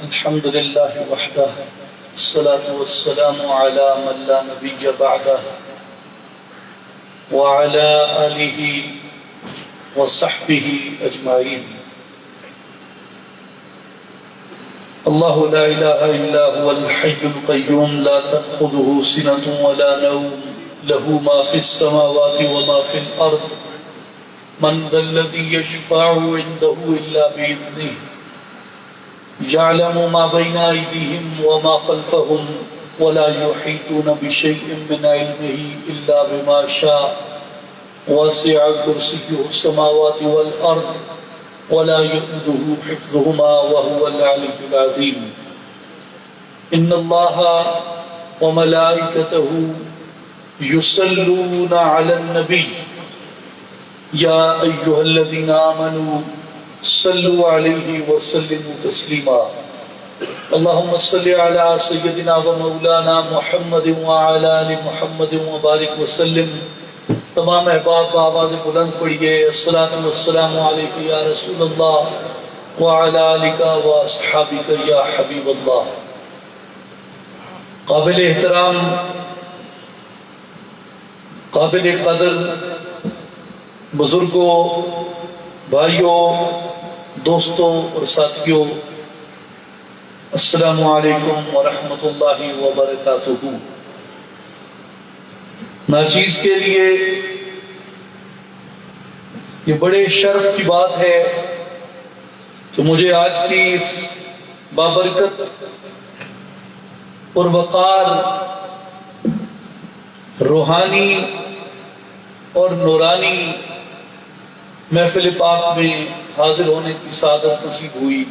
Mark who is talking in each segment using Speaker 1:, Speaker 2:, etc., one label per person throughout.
Speaker 1: الحمد لله وحده الصلاة والسلام على من لا نبي بعده وعلى آله وصحبه أجمعين. الله لا إله إلا هو الحي القيوم لا تأخذه سنة ولا نوم له ما في السماوات وما في الأرض من ذا الذي يشفع عنده إلا بإذنه يعلم ما بين أيديهم وما خلفهم ولا يحيطون بشيء من علمه إلا بما شاء وسع كرسيه السماوات والأرض ولا يؤوده حفظهما وهو العلي العظيم. إن الله وملائكته يصلون على النبي يا أيها الذين آمنوا صلوا عليه وسلموا تسليما. اللهم صل على سيدنا ومولانا محمد وعلى آل محمد وبارك وسلم. تمام احباب بآواز بلند پڑھیے الصلاۃ والسلام علیک یا رسول اللہ وعلی آلک واصحابک یا حبیب اللہ. قابل احترام، قابل قدر بزرگوں، بھائیوں، دوستوں اور ساتھیوں، السلام علیکم ورحمۃ اللہ وبرکاتہ. ناچیز کے لیے یہ بڑے شرف کی بات ہے کہ مجھے آج کی اس بابرکت پروقار روحانی اور نورانی محفل پاک میں حاضر ہونے کی سعادت نصیب ہوئی.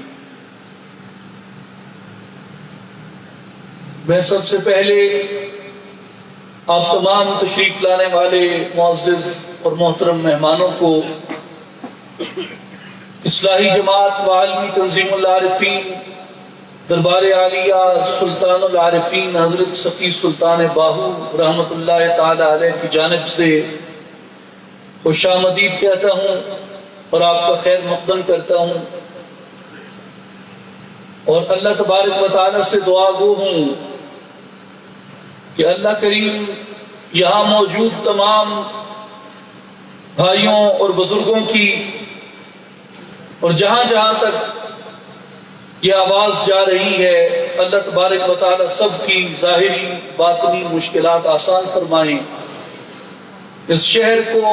Speaker 1: میں سب سے پہلے آپ تمام تشریف لانے والے معزز اور محترم مہمانوں کو اصلاحی جماعت و عالمی تنظیم العارفین دربار عالیہ سلطان العارفین حضرت سقی سلطان باہو رحمۃ اللہ تعالی علیہ کی جانب سے خوش آمدید کہتا ہوں اور آپ کا خیر مقدم کرتا ہوں، اور اللہ تبارک و تعالی سے دعا گو ہوں کہ اللہ کریم یہاں موجود تمام بھائیوں اور بزرگوں کی اور جہاں جہاں تک یہ آواز جا رہی ہے، اللہ تبارک و تعالی سب کی ظاہری باطنی مشکلات آسان فرمائیں. اس شہر کو،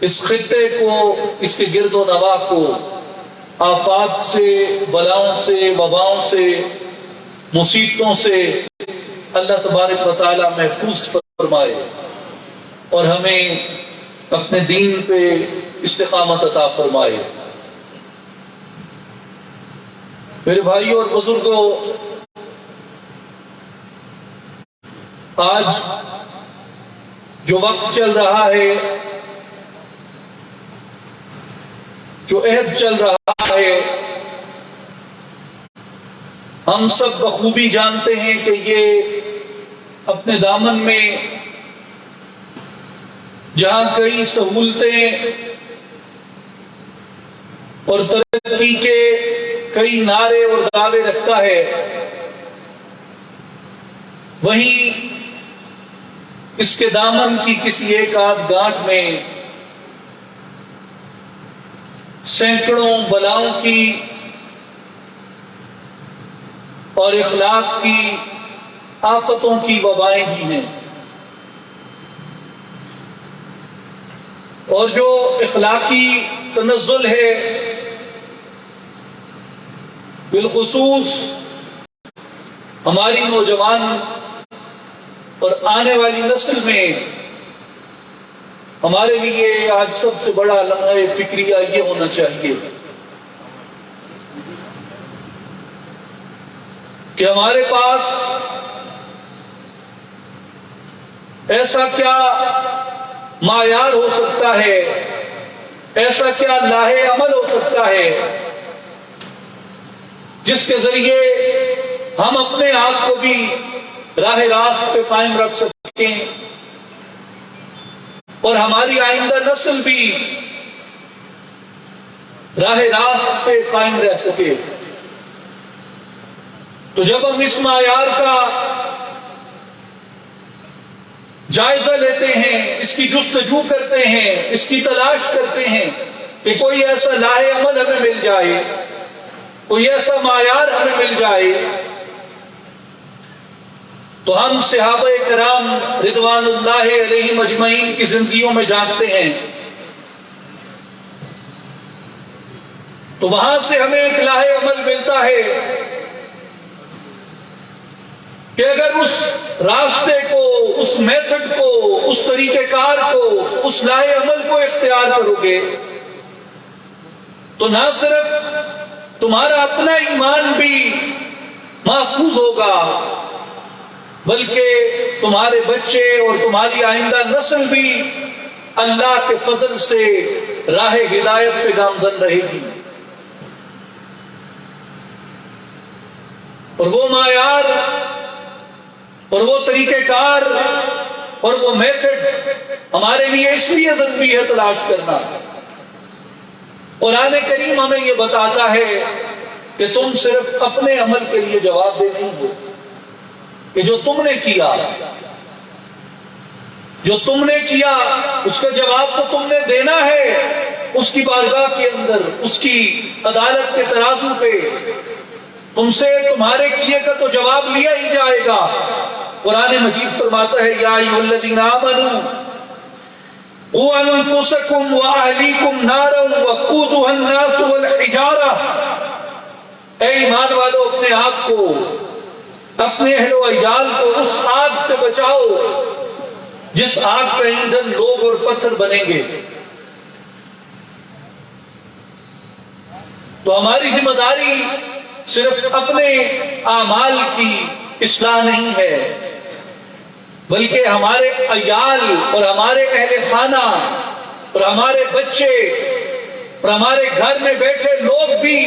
Speaker 1: اس خطے کو، اس کے گرد و نواح کو آفات سے، بلاؤں سے، وباؤں سے، مصیبتوں سے اللہ تبارک و تعالی محفوظ فرمائے اور ہمیں اپنے دین پہ استقامت عطا فرمائے. میرے بھائیوں اور بزرگوں، آج جو وقت چل رہا ہے، جو عہد چل رہا ہے، ہم سب بخوبی جانتے ہیں کہ یہ اپنے دامن میں جہاں کئی سہولتیں اور ترقی کے کئی نعرے اور دعوے رکھتا ہے، وہیں اس کے دامن کی کسی ایک آدھ گانٹھ میں سینکڑوں بلاؤں کی اور اخلاق کی آفتوں کی وبائیں بھی ہیں. اور جو اخلاقی تنزل ہے بالخصوص ہماری نوجوان اور آنے والی نسل میں، ہمارے لیے آج سب سے بڑا لمحہ فکریہ یہ ہونا چاہیے کہ ہمارے پاس ایسا کیا معیار ہو سکتا ہے، ایسا کیا لاہے عمل ہو سکتا ہے جس کے ذریعے ہم اپنے آپ کو بھی راہ راست پہ قائم رکھ سکیں اور ہماری آئندہ نسل بھی راہ راست پہ قائم رہ سکے. تو جب ہم اس معیار کا جائزہ لیتے ہیں، اس کی جستجو کرتے ہیں، اس کی تلاش کرتے ہیں کہ کوئی ایسا لاہ عمل ہمیں مل جائے، کوئی ایسا معیار ہمیں مل جائے، تو ہم صحابہ کرام رضوان اللہ علیہم اجمعین کی زندگیوں میں جانتے ہیں، تو وہاں سے ہمیں ایک لاہ عمل ملتا ہے کہ اگر اس راستے کو، اس میتھڈ کو، اس طریقہ کار کو، اس لاہ عمل کو اختیار کرو گے تو نہ صرف تمہارا اپنا ایمان بھی محفوظ ہوگا، بلکہ تمہارے بچے اور تمہاری آئندہ نسل بھی اللہ کے فضل سے راہ ہدایت پہ گامزن رہے گی۔ اور وہ معیار اور وہ طریقہ کار اور وہ میتھڈ ہمارے لیے اس لیے ضروری ہے تلاش کرنا۔ قرآن کریم ہمیں یہ بتاتا ہے کہ تم صرف اپنے عمل کے لیے جواب دہ نہیں ہو، کہ جو تم نے کیا اس کا جواب تو تم نے دینا ہے، اس کی بارگاہ کے اندر، اس کی عدالت کے ترازو پہ تم سے تمہارے کیے کا تو جواب لیا ہی جائے گا۔ قرآن مجید فرماتا ہے یا ایھا الذین آمنوا قوا انفسکم واہلیکم نارا وقودھا الناس والحجارہ، اے ایمان والو اپنے آپ کو، اپنے اہل و عیال کو اس آگ سے بچاؤ جس آگ کا ایندھن لوگ اور پتھر بنیں گے۔ تو ہماری ذمہ داری صرف اپنے اعمال کی اصلاح نہیں ہے، بلکہ ہمارے عیال اور ہمارے اہل خانہ اور ہمارے بچے اور ہمارے گھر میں بیٹھے لوگ بھی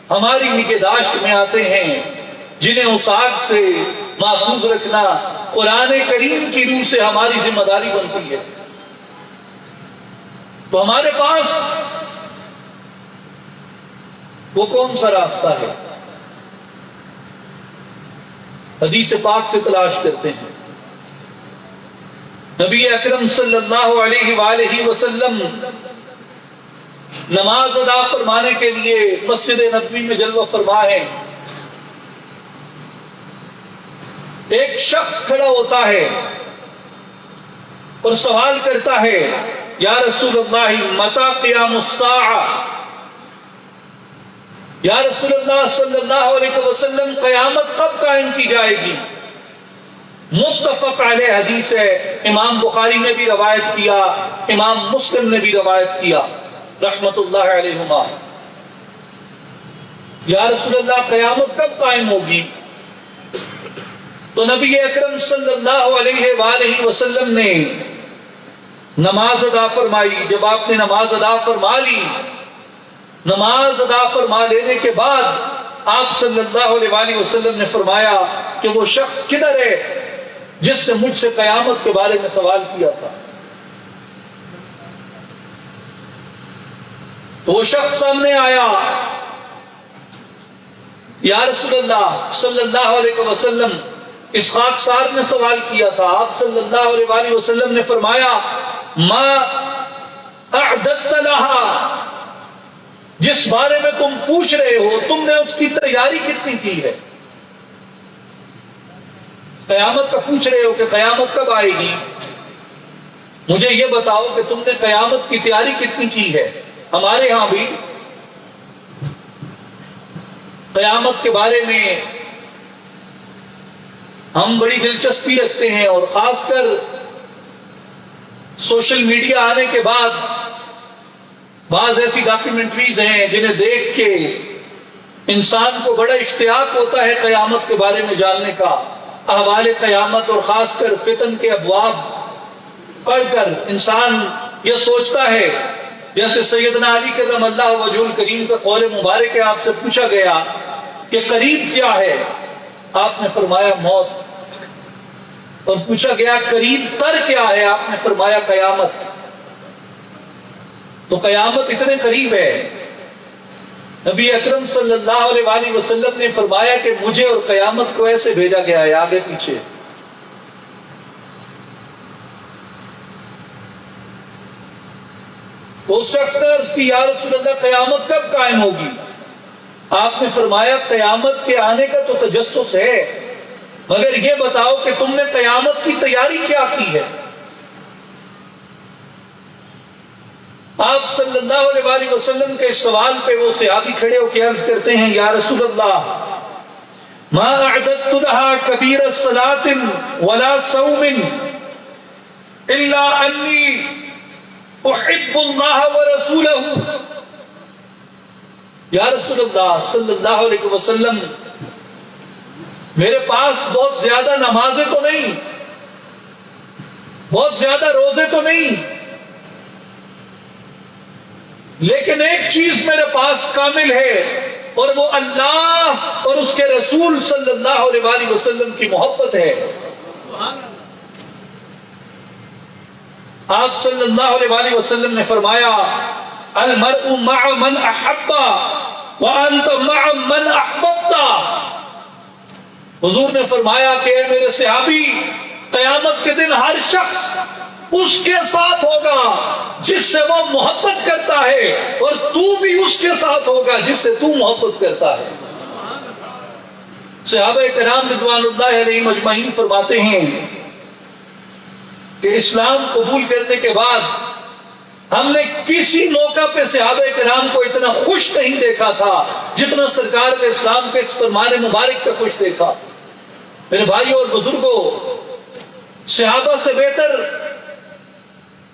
Speaker 1: ہماری نگہداشت میں آتے ہیں، جنہیں اس آگ سے محفوظ رکھنا قرآن کریم کی روح سے ہماری ذمہ داری بنتی ہے۔ تو ہمارے پاس وہ کون سا راستہ ہے؟ حدیث پاک سے تلاش کرتے ہیں۔ نبی اکرم صلی اللہ علیہ وآلہ وسلم نماز ادا فرمانے کے لیے مسجد نبوی میں جلوہ فرما ہے۔ ایک شخص کھڑا ہوتا ہے اور سوال کرتا ہے یا رسول اللہ متی قیام الساعہ، یا رسول اللہ صلی اللہ علیہ وسلم قیامت کب قائم کی جائے گی؟ متفق علیہ حدیث ہے، امام بخاری نے بھی روایت کیا، امام مسلم نے بھی روایت کیا رحمت اللہ علیہما۔ یا رسول اللہ قیامت کب قائم ہوگی؟ تو نبی اکرم صلی اللہ علیہ وآلہ وسلم نے نماز ادا فرمائی۔ جب آپ نے نماز ادا فرما لی، نماز ادا فرما لینے کے بعد آپ صلی اللہ علیہ وآلہ وسلم نے فرمایا کہ وہ شخص کدھر ہے جس نے مجھ سے قیامت کے بارے میں سوال کیا تھا؟ تو وہ شخص سامنے آیا، یا رسول اللہ صلی اللہ علیہ وسلم اس خاکسار نے سوال کیا تھا۔ آپ صلی اللہ علیہ وآلہ وسلم نے فرمایا ما اعددت لها، جس بارے میں تم پوچھ رہے ہو تم نے اس کی تیاری کتنی کی ہے؟ قیامت کا پوچھ رہے ہو کہ قیامت کب آئے گی، مجھے یہ بتاؤ کہ تم نے قیامت کی تیاری کتنی کی ہے؟ ہمارے ہاں بھی قیامت کے بارے میں ہم بڑی دلچسپی رکھتے ہیں، اور خاص کر سوشل میڈیا آنے کے بعد بعض ایسی ڈاکیومنٹریز ہیں جنہیں دیکھ کے انسان کو بڑا اشتیاق ہوتا ہے قیامت کے بارے میں جاننے کا۔ احوال قیامت اور خاص کر فتن کے ابواب پڑھ کر انسان یہ سوچتا ہے، جیسے سیدنا علی کرم اللہ وجہ الکریم کا قول مبارک ہے، آپ سے پوچھا گیا کہ قریب کیا ہے؟ آپ نے فرمایا موت۔ اور پوچھا گیا قریب تر کیا ہے؟ آپ نے فرمایا قیامت۔ تو قیامت اتنے قریب ہے نبی اکرم صلی اللہ علیہ وآلہ وسلم نے فرمایا کہ مجھے اور قیامت کو ایسے بھیجا گیا ہے آگے پیچھے. تو اس شخص نے عرض کی یا رسول اللہ قیامت کب قائم ہوگی؟ آپ نے فرمایا قیامت کے آنے کا تو تجسس ہے، مگر یہ بتاؤ کہ تم نے قیامت کی تیاری کیا کی ہے؟ آپ صلی اللہ علیہ وآلہ وسلم کے اس سوال پہ وہ صحابی کھڑے ہو کے عرض کرتے ہیں یا رسول اللہ ما اعددت لها کبیر صلاة ولا صوم الا انی احب اللہ ورسولہ. یا رسول اللہ صلی اللہ علیہ وسلم میرے پاس بہت زیادہ نمازیں تو نہیں، بہت زیادہ روزے تو نہیں، لیکن ایک چیز میرے پاس کامل ہے اور وہ اللہ اور اس کے رسول صلی اللہ علیہ وآلہ وسلم کی محبت ہے. آپ صلی اللہ علیہ وآلہ وسلم نے فرمایا المرء مع من احب وانت مع من احببت. حضور نے فرمایا کہ اے میرے صحابی قیامت کے دن ہر شخص اس کے ساتھ ہوگا جس سے وہ محبت کرتا ہے اور تو بھی اس کے ساتھ ہوگا جس سے تو محبت کرتا ہے. صحابہ کرام رضوان اللہ علیہم اجمعین فرماتے ہیں کہ اسلام قبول کرنے کے بعد ہم نے کسی موقع پہ صحابہ کرام کو اتنا خوش نہیں دیکھا تھا جتنا سرکار اسلام کے اس فرمان مبارک پہ خوش دیکھا. میرے بھائیوں اور بزرگوں، صحابہ سے بہتر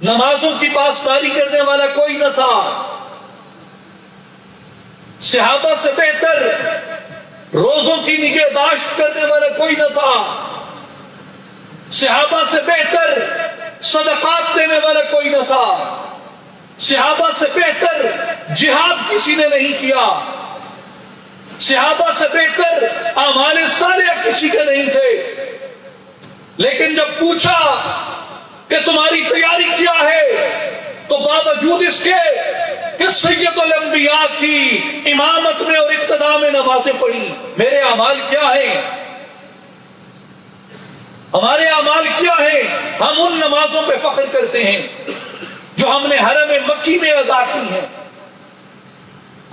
Speaker 1: نمازوں کی پاسداری کرنے والا کوئی نہ تھا، صحابہ سے بہتر روزوں کی نگہداشت کرنے والا کوئی نہ تھا، صحابہ سے بہتر صدقات دینے والا کوئی نہ تھا، صحابہ سے بہتر جہاد کسی نے نہیں کیا، صحابہ سے بہتر اعمال صالحہ کسی کے نہیں تھے. لیکن جب پوچھا کہ تمہاری تیاری کیا ہے تو باوجود اس کے کہ سید الانبیاء کی امامت میں اور اقتداء میں نمازیں پڑھی، میرے اعمال کیا ہیں؟ ہمارے اعمال کیا ہیں؟ ہم ان نمازوں پہ فخر کرتے ہیں جو ہم نے حرم مکی میں ادا کی ہیں،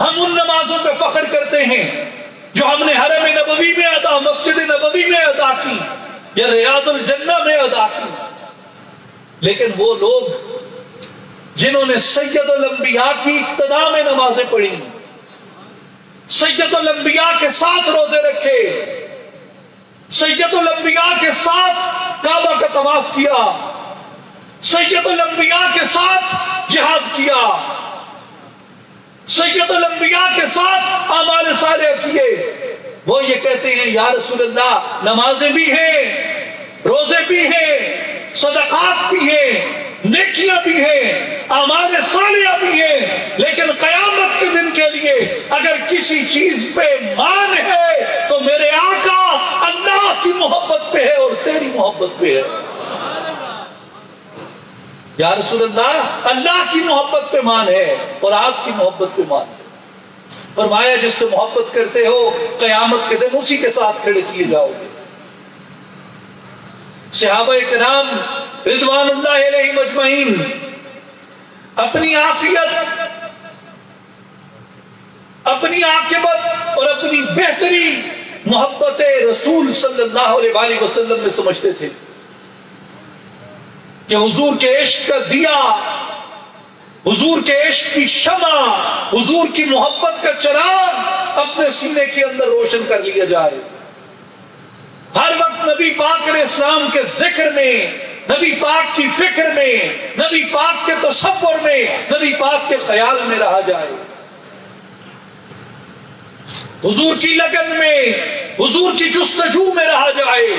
Speaker 1: ہم ان نمازوں پہ فخر کرتے ہیں جو ہم نے حرم نبوی میں ادا، مسجد نبوی میں ادا کی یا ریاض الجنہ میں ادا کی. لیکن وہ لوگ جنہوں نے سید الانبیاء کی ابتداء میں نمازیں پڑھی، سید الانبیاء کے ساتھ روزے رکھے، سید الانبیاء کے ساتھ کعبہ کا طواف کیا، سید الانبیاء کے ساتھ جہاد کیا، سید الانبیاء کے ساتھ اعمال صالحہ کیے، وہ یہ کہتے ہیں یا رسول اللہ نمازیں بھی ہیں، روزے بھی ہیں، صدقات بھی ہیں، نیکیاں بھی ہیں، اعمال صالحہ بھی ہیں، لیکن قیامت کے دن کے لیے اگر کسی چیز پہ مان ہے تو میرے آقا اللہ کی محبت پہ ہے اور تیری محبت پہ ہے. یا رسول اللہ اللہ کی محبت پہ مان ہے اور آپ کی محبت پہ مان ہے. فرمایا جس سے محبت کرتے ہو قیامت کے دن اسی کے ساتھ کھڑے کیے جاؤ گے. صحابہ کرام رضوان اللہ علیہم اجمعین اپنی عافیت، اپنی عاقبت اور اپنی بہتری محبت رسول صلی اللہ علیہ وآلہ وسلم میں سمجھتے تھے کہ حضور کے عشق کا دیا، حضور کے عشق کی شمع، حضور کی محبت کا چراغ اپنے سینے کے اندر روشن کر لیا جائے. ہر وقت نبی پاک علیہ السلام کے ذکر میں، نبی پاک کی فکر میں، نبی پاک کے تصور میں، نبی پاک کے خیال میں رہا جائے. حضور کی لگن میں، حضور کی جستجو میں رہا جائے.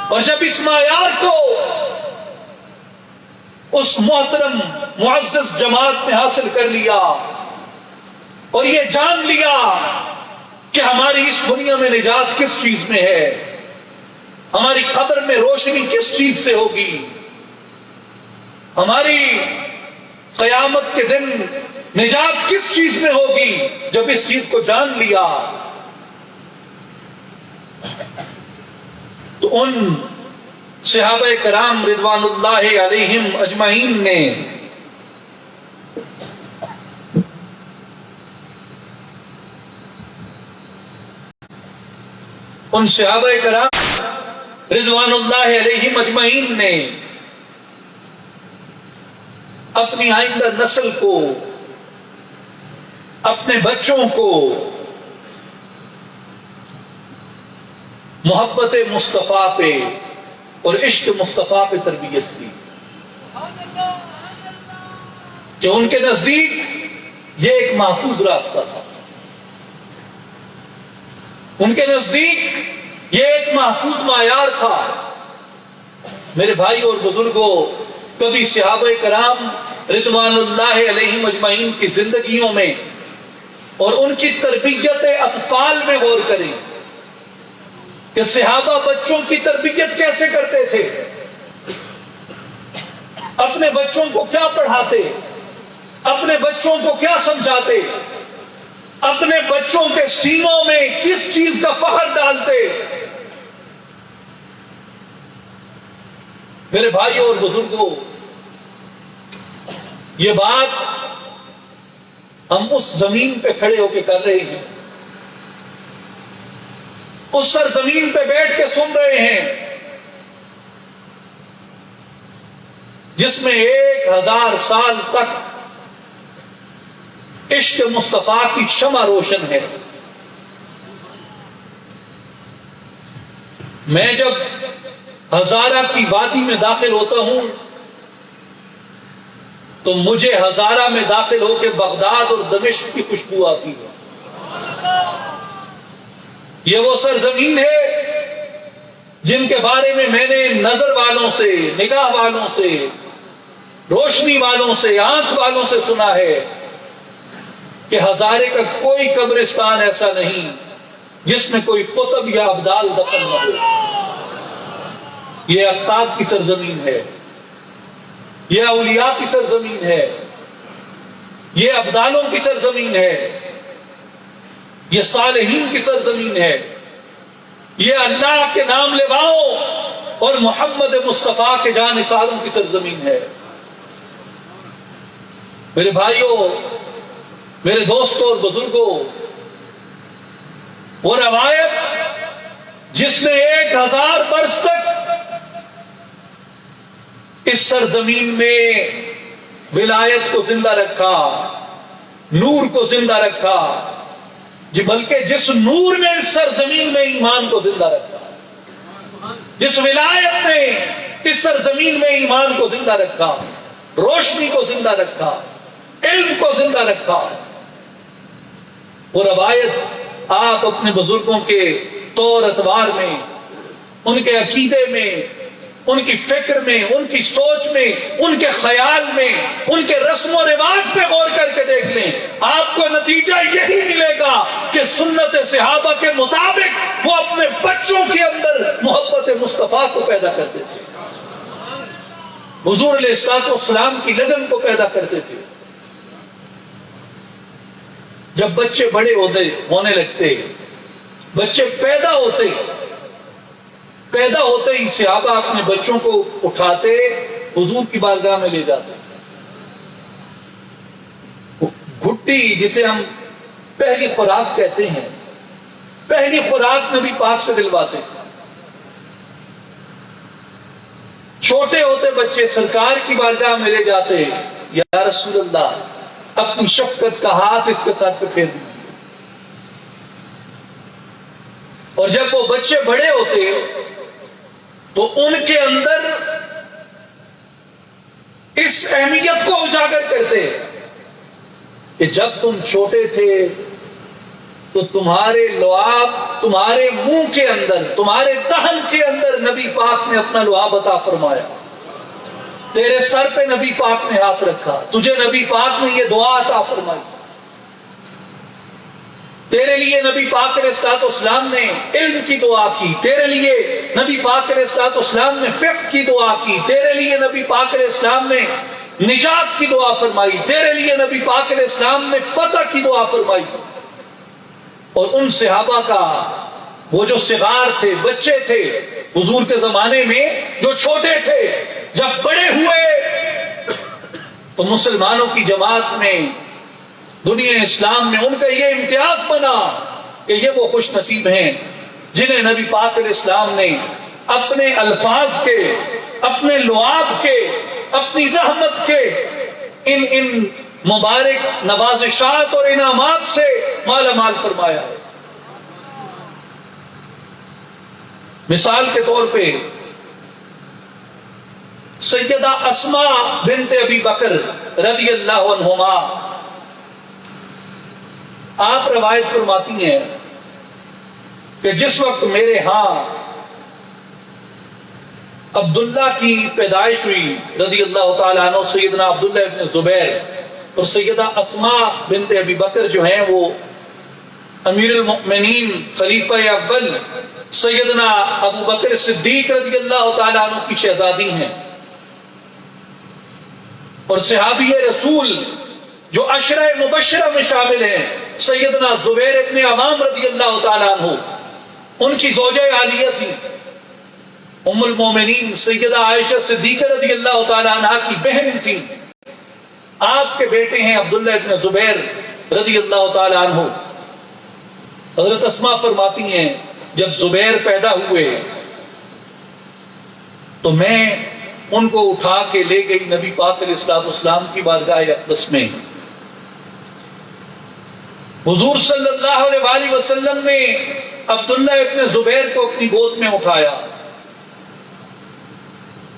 Speaker 1: اور جب اس معیار کو اس محترم معزز جماعت نے حاصل کر لیا اور یہ جان لیا کہ ہماری اس دنیا میں نجات کس چیز میں ہے، ہماری قبر میں روشنی کس چیز سے ہوگی، ہماری قیامت کے دن نجات کس چیز میں ہوگی؟ جب اس چیز کو جان لیا تو ان صحابہ کرام رضوان اللہ علیہم اجمعین نے رضوان اللہ علیہم اجمعین نے اپنی آئندہ نسل کو، اپنے بچوں کو محبت مصطفیٰ پہ اور عشق مصطفیٰ پہ تربیت کی کہ ان کے نزدیک یہ ایک محفوظ راستہ تھا، ان کے نزدیک یہ ایک محفوظ معیار تھا۔ میرے بھائی اور بزرگوں، کبھی صحابہ کرام رضوان اللہ علیہم اجمعین کی زندگیوں میں اور ان کی تربیت اطفال میں غور کریں کہ صحابہ بچوں کی تربیت کیسے کرتے تھے، اپنے بچوں کو کیا پڑھاتے، اپنے بچوں کو کیا سمجھاتے، اپنے بچوں کے سینوں میں کس چیز کا فخر ڈالتے۔ میرے بھائیوں اور بزرگوں، یہ بات ہم اس زمین پہ کھڑے ہو کے کر رہے ہیں، اس سرزمین پہ بیٹھ کے سن رہے ہیں جس میں 1000 سال تک عشق مصطفیٰ کی شمع روشن ہے۔ میں جب ہزارہ کی وادی میں داخل ہوتا ہوں تو مجھے ہزارہ میں داخل ہو کے بغداد اور دمشق کی خوشبو آتی ہے۔ یہ وہ سرزمین ہے جن کے بارے میں نے نظر والوں سے، نگاہ والوں سے، روشنی والوں سے، آنکھ والوں سے سنا ہے کہ ہزارے کا کوئی قبرستان ایسا نہیں جس میں کوئی قطب یا ابدال دفن نہ ہو۔ یہ اقطاب کی سرزمین ہے، یہ اولیاء کی سرزمین ہے، یہ ابدالوں کی سرزمین ہے، یہ صالحین کی سرزمین ہے، یہ اللہ کے نام لیواؤں اور محمد مصطفیٰ کے جانثاروں کی سرزمین ہے۔ میرے بھائیوں، میرے دوستوں اور بزرگوں، وہ روایت جس نے 1000 برس تک اس سرزمین میں ولایت کو زندہ رکھا، نور کو زندہ رکھا، جی بلکہ جس نور نے اس سرزمین میں ایمان کو زندہ رکھا، جس ولایت نے اس سرزمین میں ایمان کو زندہ رکھا، روشنی کو زندہ رکھا، علم کو زندہ رکھا، وہ روایت آپ اپنے بزرگوں کے طور اتوار میں، ان کے عقیدے میں، ان کی فکر میں، ان کی سوچ میں، ان کے خیال میں، ان کے رسم و رواج پہ غور کر کے دیکھ لیں، آپ کو نتیجہ یہی ملے گا کہ سنت صحابہ کے مطابق وہ اپنے بچوں کے اندر محبت مصطفیٰ کو پیدا کرتے تھے، حضور علیہ السلام کی لگن کو پیدا کرتے تھے۔ جب بچے بڑے ہونے لگتے، بچے پیدا ہوتے ہی صحابہ اپنے بچوں کو اٹھاتے، حضور کی بارگاہ میں لے جاتے، گھٹی جسے ہم پہلی خوراک کہتے ہیں، پہلی خوراک نبی پاک سے دلواتے۔ چھوٹے ہوتے بچے سرکار کی بارگاہ میں لے جاتے، یا رسول اللہ اپنی شفقت کا ہاتھ اس کے ساتھ پہ پھیر دیجیے۔ اور جب وہ بچے بڑے ہوتے تو ان کے اندر اس اہمیت کو اجاگر کرتے کہ جب تم چھوٹے تھے تو تمہارے لعاب، تمہارے منہ کے اندر، تمہارے دہن کے اندر نبی پاک نے اپنا لعاب عطا فرمایا، تیرے سر پہ نبی پاک نے ہاتھ رکھا، تجھے نبی پاک نے یہ دعا عطا فرمائی، تیرے لیے نبی پاک علیہ الصلوۃ والسلام نے علم کی دعا کی، تیرے لیے نبی پاک علیہ الصلوۃ والسلام نے فقہ کی دعا کی، تیرے لیے نبی پاک علیہ السلام نے نجات کی دعا فرمائی، تیرے لیے نبی پاک علیہ السلام نے فتح کی دعا فرمائی. اور ان صحابہ کا وہ جو صغار تھے، بچے تھے حضور کے زمانے میں، جو چھوٹے تھے، جب بڑے ہوئے تو مسلمانوں کی جماعت میں، دنیا اسلام میں ان کا یہ امتیاز بنا کہ یہ وہ خوش نصیب ہیں جنہیں نبی پاک علیہ السلام نے اپنے الفاظ کے، اپنے لعاب کے، اپنی رحمت کے ان مبارک نوازشات اور انعامات سے مالا مال فرمایا ہے. مثال کے طور پہ سیدہ اسماء بنت ابی بکر رضی اللہ عنہما، آپ روایت فرماتی ہیں کہ جس وقت میرے ہاں عبداللہ کی پیدائش ہوئی رضی اللہ تعالیٰ عنہ، سیدنا عبداللہ ابن زبیر اور سیدہ اسماء بنت ابی بکر جو ہیں وہ امیر المؤمنین خلیفہ اول سیدنا ابو بکر صدیق رضی اللہ تعالیٰ عنہ کی شہزادی ہیں، اور صحابی رسول جو عشرہ مبشرہ میں شامل ہیں سیدنا زبیر ابن عوام رضی اللہ تعالیٰ عنہ، ان کی زوجہ عالیہ تھی ام المومنین سیدہ عائشہ صدیقہ رضی اللہ تعالیٰ عنہ کی بہن تھی. آپ کے بیٹے ہیں عبداللہ ابن زبیر رضی اللہ تعالیٰ عنہ. حضرت اسماء فرماتی ہیں جب زبیر پیدا ہوئے تو میں ان کو اٹھا کے لے گئی نبی پاک علیہ الصلوۃ والسلام کی بارگاہ اقدس میں. حضور صلی اللہ علیہ وآلہ وسلم نے عبداللہ ابن زبیر کو اپنی گود میں اٹھایا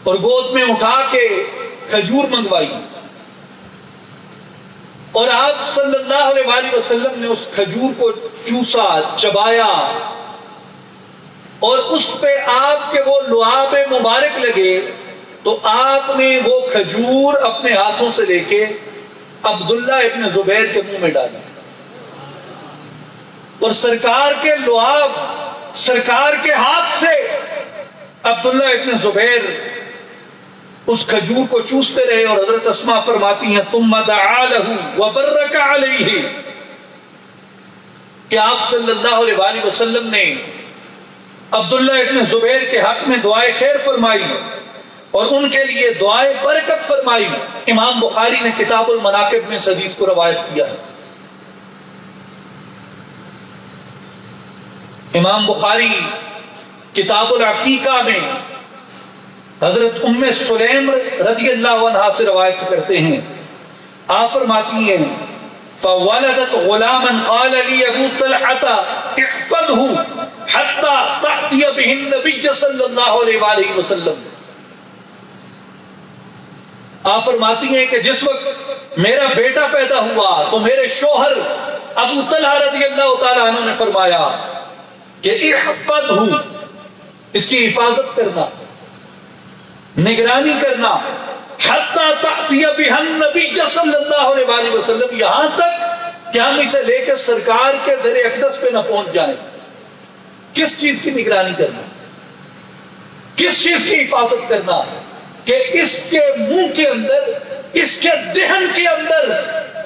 Speaker 1: اور گود میں اٹھا کے کھجور منگوائی، اور آپ صلی اللہ علیہ وآلہ وسلم نے اس کھجور کو چوسا، چبایا، اور اس پہ آپ کے وہ لعاب مبارک لگے تو آپ نے وہ کھجور اپنے ہاتھوں سے لے کے عبداللہ ابن زبیر کے منہ میں ڈالی، اور سرکار کے لعاب سرکار کے ہاتھ سے عبداللہ ابن زبیر اس کھجور کو چوستے رہے. اور حضرت اسماء فرماتی ہیں ثم دعا له وبرك عليه، کہ آپ صلی اللہ علیہ وآلہ وسلم نے عبداللہ ابن زبیر کے حق میں دعائے خیر فرمائی اور ان کے لیے دعائے برکت فرمائی. امام بخاری نے کتاب المناقب میں اس حدیث کو روایت کیا ہے. امام بخاری کتاب العقیقہ میں حضرت ام سلیم رضی اللہ عنہا سے روایت کرتے ہیں، آپ فرماتی ہیں فولدت غلاما قال لي ابو طلحة احفظه حتى تأتي به النبي صلی اللہ علیہ وآلہ وسلم. آپ فرماتی ہیں کہ جس وقت میرا بیٹا پیدا ہوا تو میرے شوہر ابو طلحہ رضی اللہ تعالیٰ عنہ نے فرمایا کہ احفظه، اس کی حفاظت کرنا، نگرانی کرنا، حتی تأتی بها النبی صلی اللہ علیہ وآلہ وسلم، یہاں تک کہ ہم اسے لے کے سرکار کے در اقدس پہ نہ پہنچ جائیں. کس چیز کی نگرانی کرنا، کس چیز کی حفاظت کرنا؟ کہ اس کے منہ کے اندر، اس کے دہن کے اندر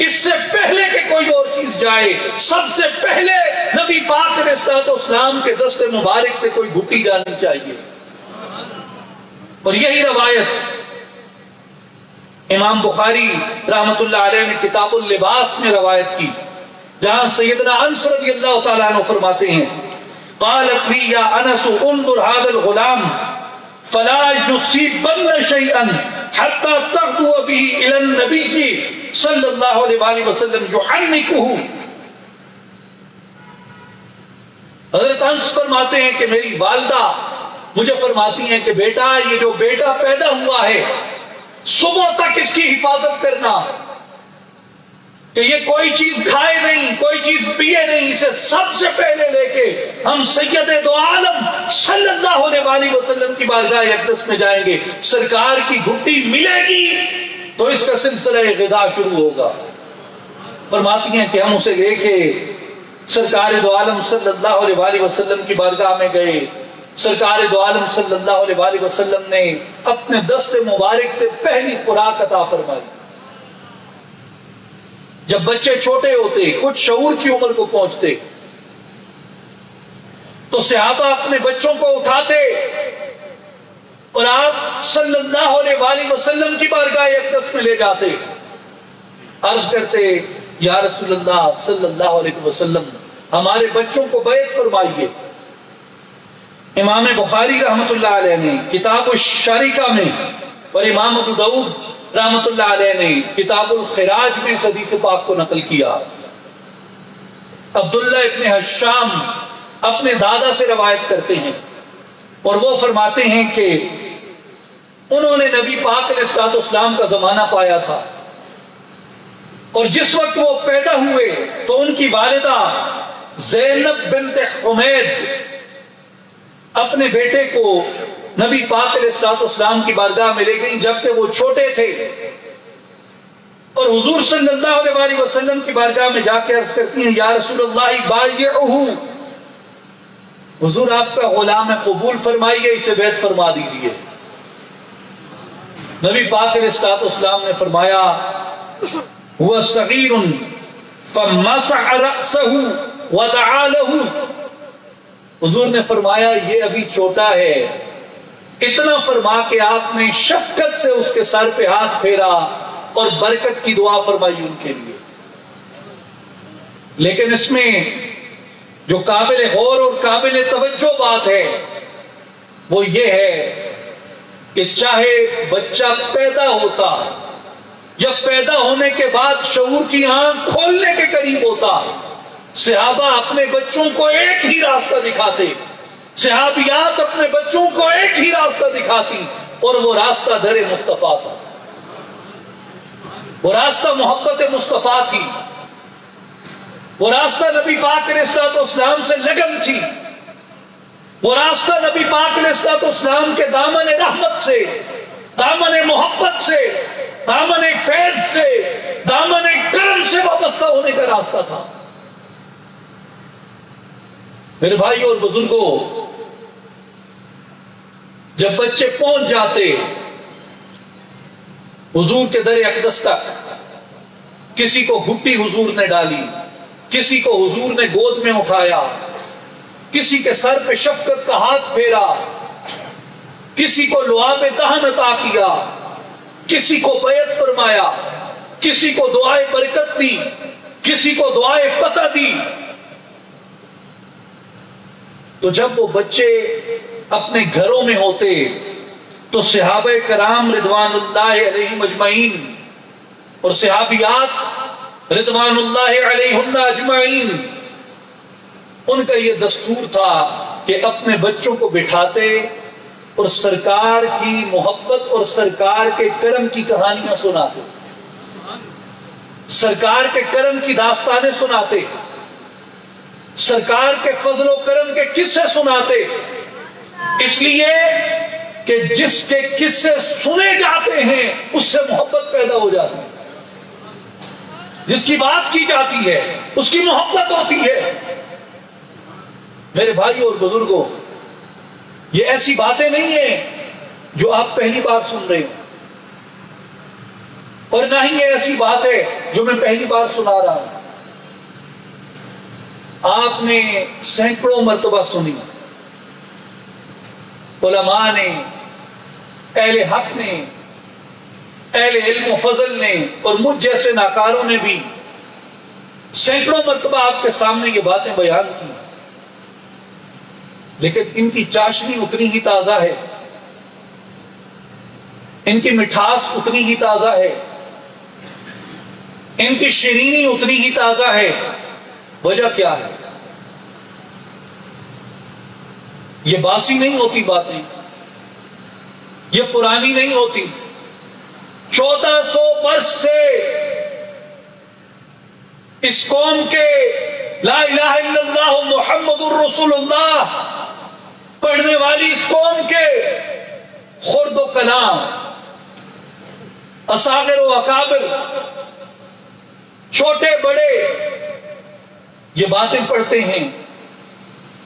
Speaker 1: اس سے پہلے کہ کوئی اور چیز جائے، سب سے پہلے نبی پاک علیہ الصلوۃ والسلام کے دست مبارک سے کوئی گھٹی جانی چاہیے. اور یہی روایت امام بخاری رحمت اللہ علیہ نے کتاب اللباس میں روایت کی، جہاں سیدنا انس رضی اللہ تعالیٰ عنہ فرماتے ہیں قالت لی یا انس انظر هذا الغلام فلا يصيبن شيئا حتى تغدو به الى النبي صلی اللہ علیہ وآلہ وسلم يحنكه. حضرت انس فرماتے ہیں کہ میری والدہ مجھے فرماتی ہیں کہ بیٹا، یہ جو بیٹا پیدا ہوا ہے صبح تک اس کی حفاظت کرنا، کہ یہ کوئی چیز کھائے نہیں، کوئی چیز پیے نہیں، اسے سب سے پہلے لے کے ہم سید دو عالم صلی اللہ علیہ وآلہ وسلم کی بارگاہ اقدس میں جائیں گے. سرکار کی گھٹی ملے گی تو اس کا سلسلہ غذا شروع ہوگا. فرماتی ہیں کہ ہم اسے لے کے سرکار دو عالم صلی اللہ علیہ وآلہ وسلم کی بارگاہ میں گئے. سرکار دو عالم صلی اللہ علیہ وآلہ وسلم نے اپنے دست مبارک سے پہلی خوراک عطا فرمائی. جب بچے چھوٹے ہوتے، کچھ شعور کی عمر کو پہنچتے، تو صحابہ اپنے بچوں کو اٹھاتے اور آپ صلی اللہ علیہ وآلہ وسلم کی بارگاہ اقدس میں لے جاتے، عرض کرتے یا رسول اللہ صلی اللہ علیہ وسلم ہمارے بچوں کو بیعت فرمائیے. امام بخاری رحمۃ اللہ علیہ نے کتاب الشریکہ میں اور امام ابو داؤد رحمۃ اللہ علیہ نے کتاب الخراج میں اس حدیث پاک کو نقل کیا. عبداللہ ابن حشام اپنے دادا سے روایت کرتے ہیں اور وہ فرماتے ہیں کہ انہوں نے نبی پاک علیہ الصلوۃ والسلام کا زمانہ پایا تھا، اور جس وقت وہ پیدا ہوئے تو ان کی والدہ زینب بنت حمید اپنے بیٹے کو نبی پاک علیہ الصلوۃ والسلام کی بارگاہ میں لے گئیں جبکہ وہ چھوٹے تھے، اور حضور صلی اللہ علیہ وآلہ وسلم کی بارگاہ میں جا کے عرض کرتی ہیں یا رسول اللہ بایعہ، حضور آپ کا غلام ہے، قبول فرمائیے، اسے بیعت فرما دیجیے. نبی پاک علیہ الصلوۃ والسلام نے فرمایا هو صغیر فمسح رأسه ودعا له، حضور نے فرمایا یہ ابھی چھوٹا ہے، اتنا فرما کہ آپ نے شفقت سے اس کے سر پہ ہاتھ پھیرا اور برکت کی دعا فرمائی ان کے لیے. لیکن اس میں جو قابل غور اور قابل توجہ بات ہے وہ یہ ہے کہ چاہے بچہ پیدا ہوتا یا پیدا ہونے کے بعد شعور کی آنکھ کھولنے کے قریب ہوتا، صحابہ اپنے بچوں کو ایک ہی راستہ دکھاتے، صحابیات اپنے بچوں کو ایک ہی راستہ دکھاتی، اور وہ راستہ در مصطفیٰ تھا، وہ راستہ محبت مصطفیٰ تھی، وہ راستہ نبی پاک علیہ الصلوۃ والسلام سے لگن تھی، وہ راستہ نبی پاک علیہ الصلوۃ والسلام کے دامن رحمت سے، دامن محبت سے، دامن فیض سے، دامن کرم سے وابستہ ہونے کا راستہ تھا. میرے بھائی اور بزرگوں، جب بچے پہنچ جاتے حضور کے در اقدس تک، کسی کو گھٹی حضور نے ڈالی، کسی کو حضور نے گود میں اٹھایا، کسی کے سر پہ شفقت کا ہاتھ پھیرا، کسی کو لعاب دہن عطا کیا، کسی کو بیعت فرمایا، کسی کو دعائے برکت دی، کسی کو دعائے فتح دی. تو جب وہ بچے اپنے گھروں میں ہوتے تو صحابہ کرام رضوان اللہ علیہم اجمعین اور صحابیات رضوان اللہ علیہن اجمعین، ان کا یہ دستور تھا کہ اپنے بچوں کو بٹھاتے اور سرکار کی محبت اور سرکار کے کرم کی کہانیاں سناتے، سرکار کے کرم کی داستانیں سناتے، سرکار کے فضل و کرم کے قصے سناتے. اس لیے کہ جس کے قصے سنے جاتے ہیں اس سے محبت پیدا ہو جاتی ہے، جس کی بات کی جاتی ہے اس کی محبت ہوتی ہے. میرے بھائی اور بزرگوں، یہ ایسی باتیں نہیں ہیں جو آپ پہلی بار سن رہے ہیں، اور نہ ہی یہ ایسی بات ہے جو میں پہلی بار سنا رہا ہوں. آپ نے سینکڑوں مرتبہ سنی، علماء نے، اہل حق نے، اہل علم و فضل نے، اور مجھ جیسے ناکاروں نے بھی سینکڑوں مرتبہ آپ کے سامنے یہ باتیں بیان کی، لیکن ان کی چاشنی اتنی ہی تازہ ہے، ان کی مٹھاس اتنی ہی تازہ ہے، ان کی شیرینی اتنی ہی تازہ ہے. وجہ کیا ہے؟ یہ باسی نہیں ہوتی باتیں، یہ پرانی نہیں ہوتی. 1400 برس سے اس قوم کے لا الہ الا اللہ محمد الرسول اللہ پڑھنے والی اس قوم کے خرد و کلام، اصاغر و اکابر، چھوٹے بڑے یہ باتیں پڑھتے ہیں،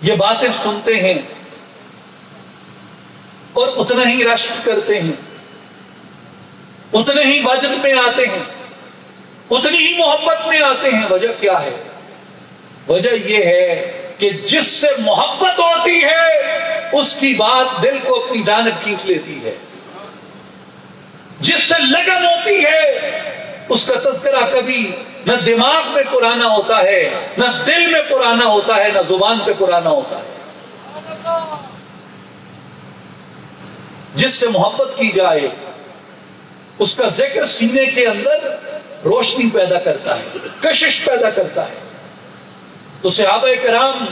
Speaker 1: یہ باتیں سنتے ہیں، اور اتنا ہی رشک کرتے ہیں، اتنے ہی وجد میں آتے ہیں، اتنی ہی محبت میں آتے ہیں. وجہ کیا ہے؟ وجہ یہ ہے کہ جس سے محبت ہوتی ہے اس کی بات دل کو اپنی جانب کھینچ لیتی ہے. جس سے لگن ہوتی ہے اس کا تذکرہ کبھی نہ دماغ میں پرانا ہوتا ہے، نہ دل میں پرانا ہوتا ہے، نہ زبان پہ پرانا ہوتا ہے. جس سے محبت کی جائے اس کا ذکر سینے کے اندر روشنی پیدا کرتا ہے، کشش پیدا کرتا ہے. تو صحابہ کرام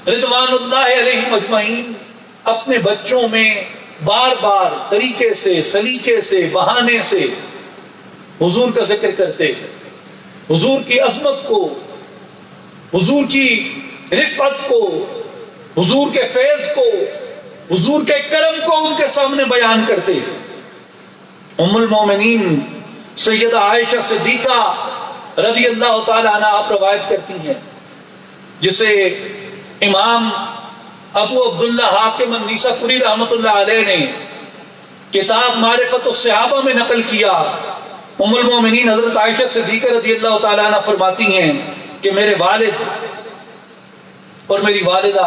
Speaker 1: رضوان اللہ علیہم اجمعین اپنے بچوں میں بار بار طریقے سے، سلیقے سے، بہانے سے حضور کا ذکر کرتے، حضور کی عظمت کو، حضور کی رفعت کو، حضور کے فیض کو، حضور کے کرم کو ان کے سامنے بیان کرتے. ام المومنین سیدہ عائشہ صدیقہ رضی اللہ تعالی عنہا آپ روایت کرتی ہیں، جسے امام ابو عبداللہ حاکم النیسابوری رحمۃ اللہ علیہ نے کتاب معرفت الصحابہ میں نقل کیا. ام المومنین حضرت عائشہ صدیقہ رضی اللہ تعالی عنہ فرماتی ہیں کہ میرے والد اور میری والدہ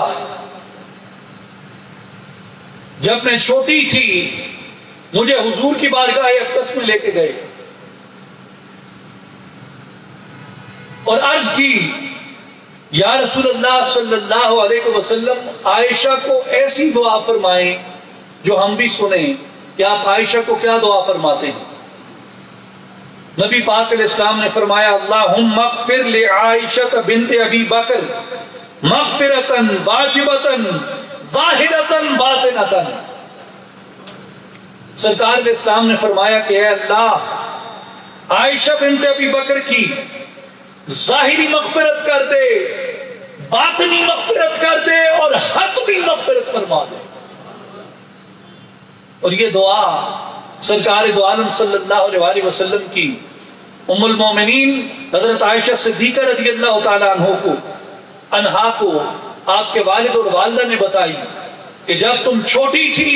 Speaker 1: جب میں چھوٹی تھی مجھے حضور کی بارگاہ اقدس میں لے کے گئے اور عرض کی، یا رسول اللہ صلی اللہ علیہ وسلم عائشہ کو ایسی دعا فرمائیں جو ہم بھی سنیں. کہ آپ عائشہ کو کیا دعا فرماتے ہیں؟ نبی پاک علیہ السلام نے فرمایا، اللہم اغفر لعائشہ بنت ابی بکر مغفرۃ واجبۃ ظاہرۃ باطنۃ. سرکار علیہ السلام نے فرمایا کہ اے اللہ عائشہ بنت ابی بکر کی ظاہری مغفرت کر دے، باطنی مغفرت کر دے اور حتمی مغفرت فرما دے. اور یہ دعا سرکار دو عالم صلی اللہ علیہ وسلم کی ام المومنین حضرت عائشہ صدیقہ رضی اللہ تعالیٰ عنہا کو آپ کے والد اور والدہ نے بتائی کہ جب تم چھوٹی تھی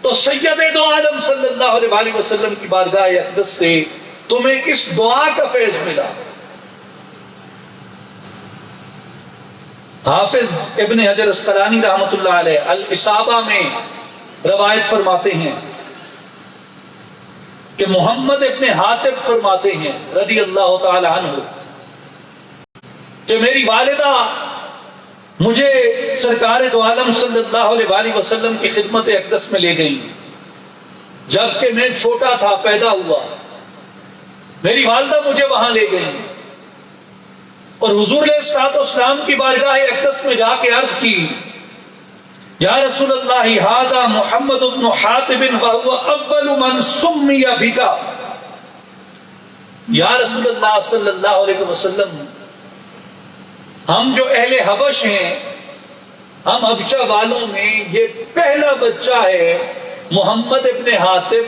Speaker 1: تو سید دو عالم صلی اللہ علیہ وسلم کی بارگاہ اقدس سے تمہیں اس دعا کا فیض ملا. حافظ ابن حجر اسقلانی رحمۃ اللہ علیہ الاصابہ میں روایت فرماتے ہیں کہ محمد ابن حاتب فرماتے ہیں رضی اللہ تعالی عنہ کہ میری والدہ مجھے سرکار دو عالم صلی اللہ علیہ وسلم کی خدمت اقدس میں لے گئی جبکہ میں چھوٹا تھا، پیدا ہوا. میری والدہ مجھے وہاں لے گئی اور حضور علیہ الصلوۃ والسلام کی بارگاہ اقدس میں جا کے عرض کی، یا رسول اللہ ھذا محمد بن حاتب وهو اول من سمی بک. یا رسول اللہ صلی اللہ علیہ وسلم ہم جو اہل حبش ہیں، ہم حبشہ والوں میں یہ پہلا بچہ ہے محمد ابن حاتب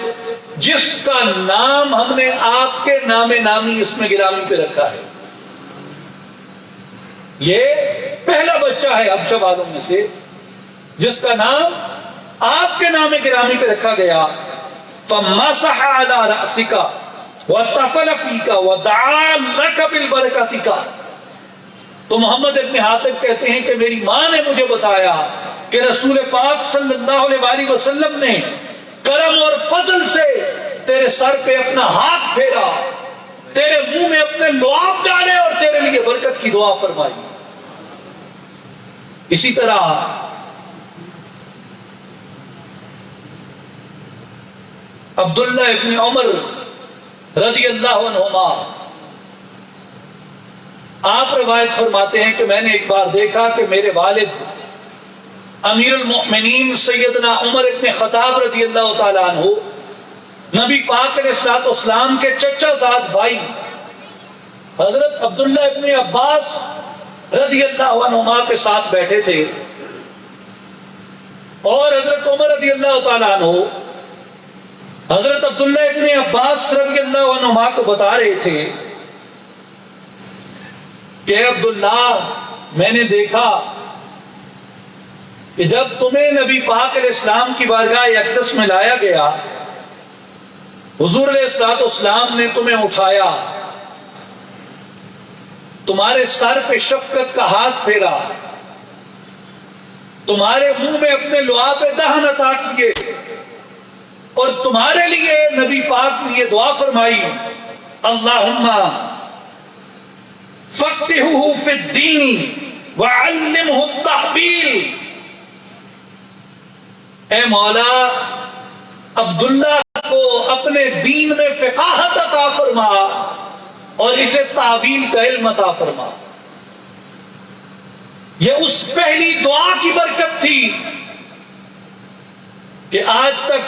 Speaker 1: جس کا نام ہم نے آپ کے نام نامی اس میں گرامی پہ رکھا ہے. یہ پہلا بچہ ہے حبشہ والوں میں سے جس کا نام آپ کے نام گرامی پہ رکھا گیا. فمسح على رأسك وطفل فيك ودعا لك بالبركة. تو محمد ابن حاتب کہتے ہیں کہ میری ماں نے مجھے بتایا کہ رسول پاک صلی اللہ علیہ وسلم نے کرم اور فضل سے تیرے سر پہ اپنا ہاتھ پھیرا، تیرے منہ میں اپنے لعاب ڈالے اور تیرے لیے برکت کی دعا فرمائی. اسی طرح عبداللہ ابن عمر رضی اللہ عنہما آپ روایت فرماتے ہیں کہ میں نے ایک بار دیکھا کہ میرے والد امیر المؤمنین سیدنا عمر ابن خطاب رضی اللہ تعالیٰ عنہ نبی پاک علیہ الصلوۃ والسلام کے چچا زاد بھائی حضرت عبداللہ ابن عباس رضی اللہ عنہما کے ساتھ بیٹھے تھے اور حضرت عمر رضی اللہ تعالیٰ عنہ حضرت عبداللہ ابن عباس رضی اللہ عنہما کو بتا رہے تھے کہ عبداللہ میں نے دیکھا کہ جب تمہیں نبی پاک علیہ السلام کی بارگاہ اقدس میں لایا گیا، حضور علیہ السلام نے تمہیں اٹھایا، تمہارے سر پہ شفقت کا ہاتھ پھیرا، تمہارے منہ میں اپنے لعاب دہن عطا کیے، اور تمہارے لیے نبی پاک نے یہ دعا فرمائی، اللہم فقہہ فی الدین وعلمہ التحویل، اے مولا عبداللہ کو اپنے دین میں فقاہت عطا فرما اور اسے تعویل کا علم عطا فرما۔ یہ اس پہلی دعا کی برکت تھی کہ آج تک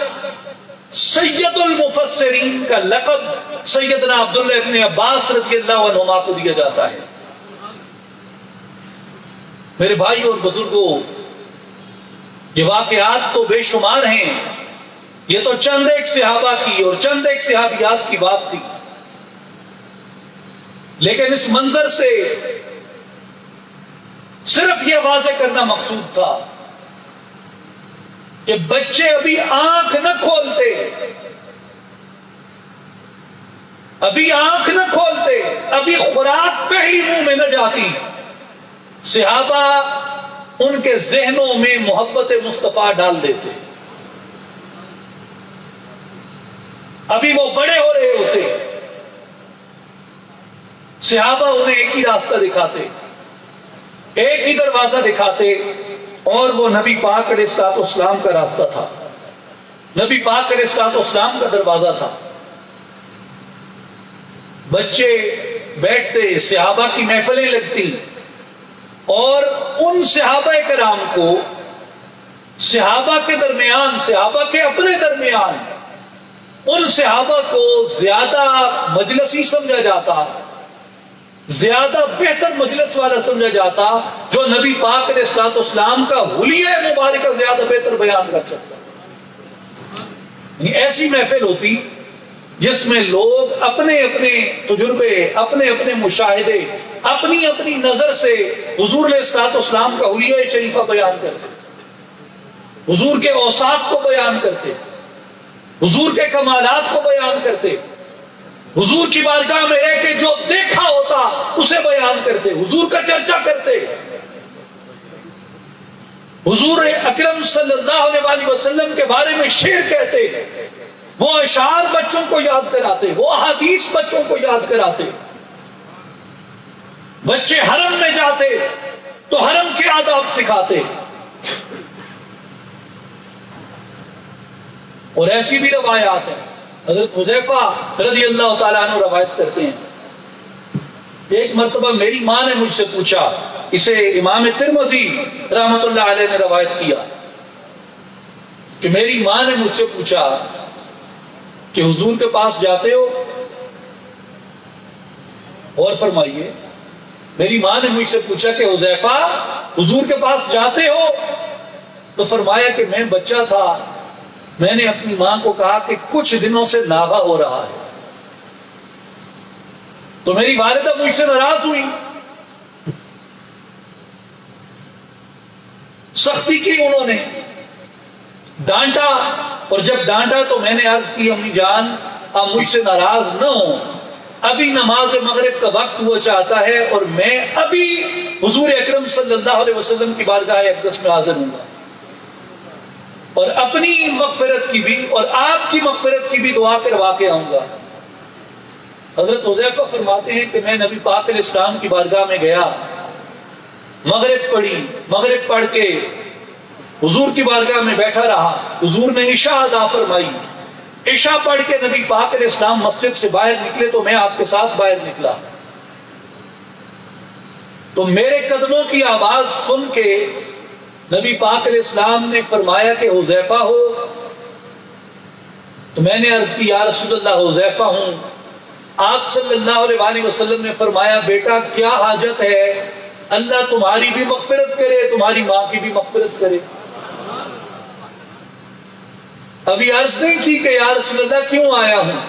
Speaker 1: سید المفسرین کا لقب سیدنا عبداللہ ابن عباس رضی اللہ عنہما کو دیا جاتا ہے۔ میرے بھائی اور بزرگوں، یہ واقعات تو بے شمار ہیں، یہ تو چند ایک صحابہ کی اور چند ایک صحابیات کی بات تھی، لیکن اس منظر سے صرف یہ واضح کرنا مقصود تھا کہ بچے ابھی آنکھ نہ کھولتے، ابھی آنکھ نہ کھولتے، ابھی خوراک پہلی منہ میں نہ جاتی، صحابہ ان کے ذہنوں میں محبت مصطفیٰ ڈال دیتے، ابھی وہ بڑے ہو رہے ہوتے، صحابہ انہیں ایک ہی راستہ دکھاتے، ایک ہی دروازہ دکھاتے، اور وہ نبی پاک علیہ السلام کا راستہ تھا، نبی پاک علیہ السلام کا دروازہ تھا۔ بچے بیٹھتے، صحابہ کی محفلیں لگتی، اور ان صحابہ کرام کو صحابہ کے درمیان، صحابہ کے اپنے درمیان، ان صحابہ کو زیادہ مجلسی سمجھا جاتا، زیادہ بہتر مجلس والا سمجھا جاتا، جو نبی پاک علیہ السلام کا حلیہ مبارکہ زیادہ بہتر بیان کر سکتا۔ ایسی محفل ہوتی جس میں لوگ اپنے اپنے تجربے، اپنے اپنے مشاہدے، اپنی اپنی نظر سے حضور علیہ السلام کا حلیہ شریفہ بیان کرتے، حضور کے اوصاف کو بیان کرتے، حضور کے کمالات کو بیان کرتے، حضور کی بارگاہ میں رہ کے جو دیکھا ہوتا اسے بیان کرتے، حضور کا چرچا کرتے، حضور اکرم صلی اللہ علیہ وسلم کے بارے میں شعر کہتے، وہ اشعار بچوں کو یاد کراتے، وہ احادیث بچوں کو یاد کراتے۔ بچے حرم میں جاتے تو حرم کے آداب سکھاتے، اور ایسی بھی روایات ہیں۔ حضرت حذیفہ رضی اللہ تعالیٰ عنہ روایت کرتے ہیں، ایک مرتبہ میری ماں نے مجھ سے پوچھا، اسے امام ترمذی رحمت اللہ علیہ نے روایت کیا، کہ میری ماں نے مجھ سے پوچھا کہ حضور کے پاس جاتے ہو؟ اور فرمائیے، میری ماں نے مجھ سے پوچھا کہ حذیفہ حضور کے پاس جاتے ہو؟ تو فرمایا کہ میں بچہ تھا، میں نے اپنی ماں کو کہا کہ کچھ دنوں سے ناغہ ہو رہا ہے، تو میری والدہ مجھ سے ناراض ہوئی، سختی کی، انہوں نے ڈانٹا، اور جب ڈانٹا تو میں نے عرض کی، امی جان آپ مجھ سے ناراض نہ ہوں، ابھی نماز مغرب کا وقت ہوا چاہتا ہے، اور میں ابھی حضور اکرم صلی اللہ علیہ وسلم کی بارگاہ اقدس میں حاضر ہوں گا، اور اپنی مغفرت کی بھی اور آپ کی مغفرت کی بھی دعا کروا کے آؤں گا۔ حضرت حذیفہ فرماتے ہیں کہ میں نبی پاک علیہ السلام کی بارگاہ میں گیا، مغرب پڑھی، مغرب پڑھ کے حضور کی بارگاہ میں بیٹھا رہا، حضور نے عشاء ادا فرمائی، عشاء پڑھ کے نبی پاک علیہ السلام مسجد سے باہر نکلے تو میں آپ کے ساتھ باہر نکلا، تو میرے قدموں کی آواز سن کے نبی پاک علیہ السلام نے فرمایا کہ حذیفہ ہو؟ تو میں نے عرض کی یا رسول اللہ حذیفہ ہوں۔ آپ صلی اللہ علیہ وسلم نے فرمایا بیٹا کیا حاجت ہے، اللہ تمہاری بھی مغفرت کرے، تمہاری ماں کی بھی مغفرت کرے۔ ابھی عرض نہیں کی کہ یا رسول اللہ کیوں آیا ہوں،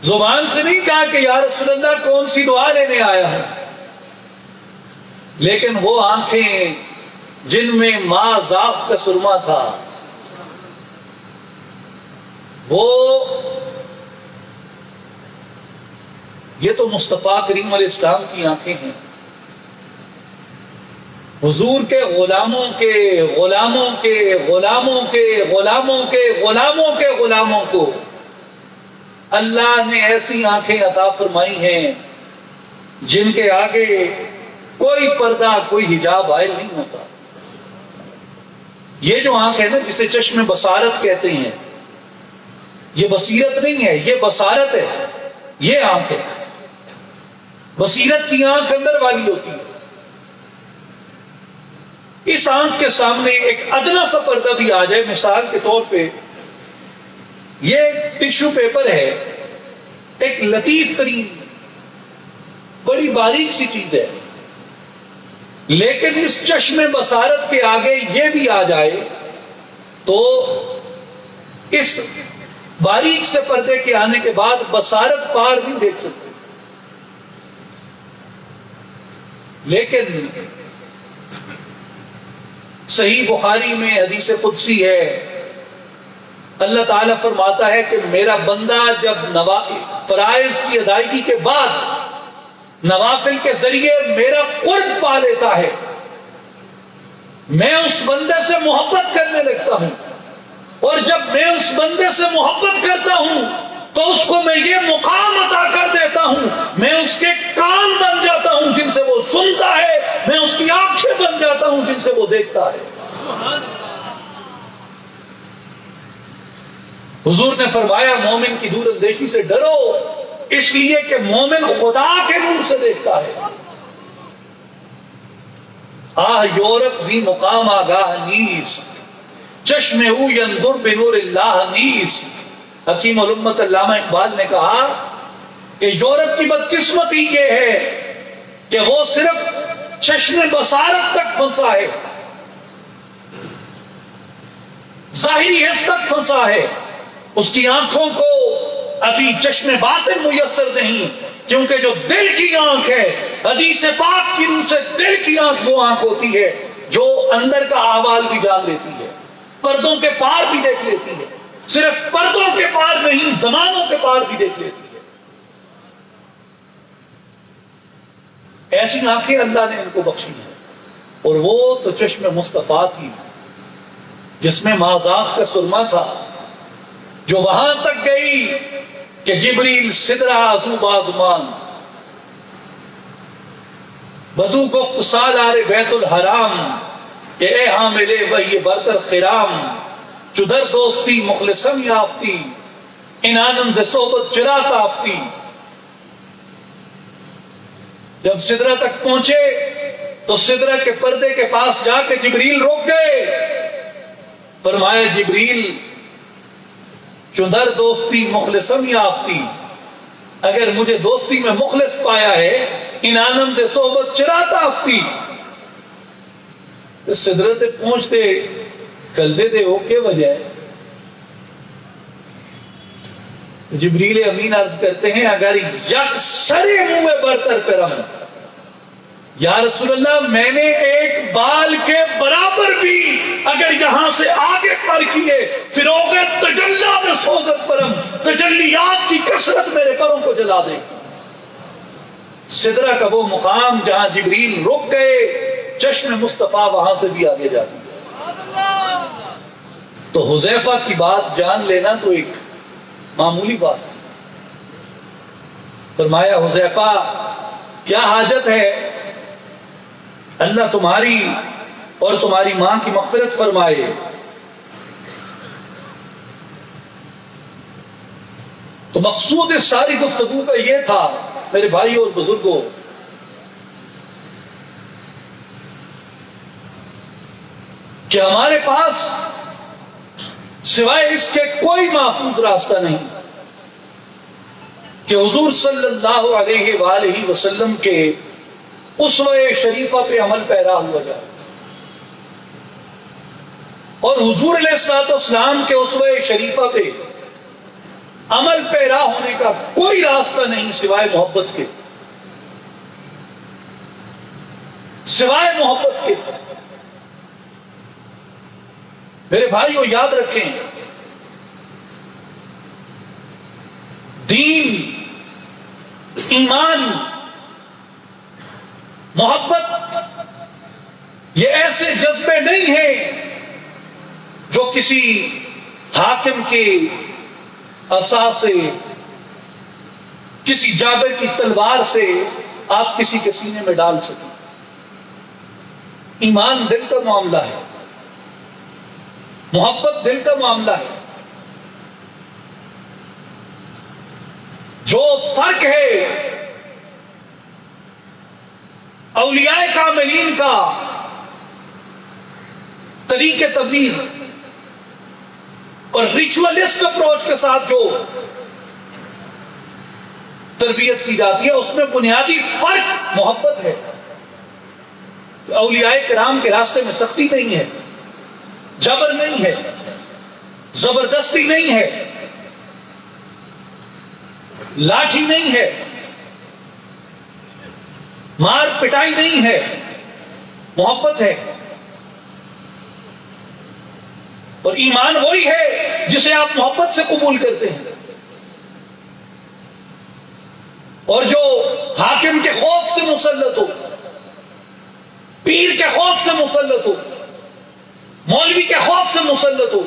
Speaker 1: زبان سے نہیں کہا کہ یا رسول اللہ کون سی دعا لینے آیا ہوں، لیکن وہ آنکھیں جن میں ماں ذات کا سرما تھا، وہ یہ تو مصطفیٰ کریم علیہ السلام کی آنکھیں ہیں۔ حضور کے غلاموں کے غلاموں کے غلاموں کے غلاموں کے غلاموں کے غلاموں کو اللہ نے ایسی آنکھیں عطا فرمائی ہیں جن کے آگے کوئی پردہ کوئی حجاب عائل نہیں ہوتا۔ یہ جو آنکھ ہے نا، جسے چشم بصارت کہتے ہیں، یہ بصیرت نہیں ہے، یہ بصارت ہے۔ یہ آنکھ ہے، بصیرت کی آنکھ اندر والی ہوتی ہے۔ اس آنکھ کے سامنے ایک ادنا سا پردہ بھی آ جائے، مثال کے طور پہ یہ ایک ٹشو پیپر ہے، ایک لطیف ترین بڑی باریک سی چیز ہے، لیکن اس چشم بصارت کے آگے یہ بھی آ جائے تو اس باریک سے پردے کے آنے کے بعد بصارت پار نہیں دیکھ سکتے۔ لیکن صحیح بخاری میں حدیث قدسی ہے، اللہ تعالیٰ فرماتا ہے کہ میرا بندہ جب فرائض کی ادائیگی کے بعد نوافل کے ذریعے میرا قرب پا لیتا ہے، میں اس بندے سے محبت کرنے لگتا ہوں، اور جب میں اس بندے سے محبت کرتا ہوں تو اس کو میں یہ مقام عطا کر دیتا ہوں، میں اس کے کان بن جاتا ہوں جن سے وہ سنتا ہے، میں اس کی آنکھیں بن جاتا ہوں جن سے وہ دیکھتا ہے۔ حضور نے فرمایا مومن کی دور اندیشی سے ڈرو، اس لیے کہ مومن خدا کے نور سے دیکھتا ہے۔ یورپ زی مقام آگاہ نیست، چشم او ینظر بنور اللہ نیست۔ حکیم الامت علامہ اقبال نے کہا کہ یورپ کی بدقسمتی یہ ہے کہ وہ صرف چشم بصارت تک پھنسا ہے، ظاہری حس تک پھنسا ہے، اس کی آنکھوں کو ابھی چشم باطن میسر نہیں، کیونکہ جو دل کی آنکھ ہے، حدیث پاک کی روح سے دل کی آنکھ وہ آنکھ ہوتی ہے جو اندر کا احوال بھی جان لیتی ہے، پردوں کے پار بھی دیکھ لیتی ہے، صرف پردوں کے پار نہیں زمانوں کے پار بھی دیکھ لیتی ہے۔ ایسی آنکھیں اللہ نے ان کو بخشی ہیں، اور وہ تو چشم مصطفیٰ تھی جس میں ماذاق کا سرما تھا، جو وہاں تک گئی کہ جبریل سدرہ ازو بازمان بدو گفت سالار بیت الحرام کہ اے حاملے وہی برتر خرام، چدر دوستی مخلصم یافتی، ان آنند صحبت چرا تافتی۔ جب سدرہ تک پہنچے تو سدرہ کے پردے کے پاس جا کے جبریل روک گئے، فرمایا جبریل چدر دوستی مخلصم یافتی، اگر مجھے دوستی میں مخلص پایا ہے، ان آنند صحبت چرا تافتی۔ سدرہ تک پہنچتے چلتے تھے وہ کیا وجہ ہے؟ جبریل امین عرض کرتے ہیں اگر یک سرے منہ برتر کرم، یا رسول اللہ میں نے ایک بال کے برابر بھی اگر یہاں سے آگے پر کیے، فروغ تجلی میں سوزت پرم، تجلیات کی کثرت میرے پروں کو جلا دے۔ سدرہ کا وہ مقام جہاں جبریل رک گئے، چشم مصطفیٰ وہاں سے بھی آگے جاتی ہے۔ تو حذیفہ کی بات جان لینا تو ایک معمولی بات۔ فرمایا حذیفہ کیا حاجت ہے، اللہ تمہاری اور تمہاری ماں کی مغفرت فرمائے۔ تو مقصود اس ساری گفتگو کا یہ تھا میرے بھائی اور بزرگوں کہ ہمارے پاس سوائے اس کے کوئی محفوظ راستہ نہیں کہ حضور صلی اللہ علیہ وآلہ وسلم کے اسوہ شریفہ پہ عمل پیرا ہوا جائے، اور حضور علیہ الصلوۃ والسلام کے اسوہ شریفہ پہ عمل پیرا ہونے کا کوئی راستہ نہیں سوائے محبت کے، سوائے محبت کے۔ میرے بھائیو یاد رکھیں، دین، ایمان، محبت یہ ایسے جذبے نہیں ہیں جو کسی حاکم کے عصا سے، کسی جابر کی تلوار سے آپ کسی کے سینے میں ڈال سکیں۔ ایمان دل کا معاملہ ہے، محبت دل کا معاملہ ہے۔ جو فرق ہے اولیاء کاملین کا طریق تبلیغ اور ریچولسٹ اپروچ کے ساتھ جو تربیت کی جاتی ہے، اس میں بنیادی فرق محبت ہے۔ اولیاء کرام کے راستے میں سختی نہیں ہے، جبر نہیں ہے، زبردستی نہیں ہے، لاٹھی نہیں ہے، مار پٹائی نہیں ہے، محبت ہے۔ اور ایمان وہی ہے جسے آپ محبت سے قبول کرتے ہیں، اور جو حاکم کے خوف سے مسلط ہو، پیر کے خوف سے مسلط ہو، مولوی کے خوف سے مسلط ہو،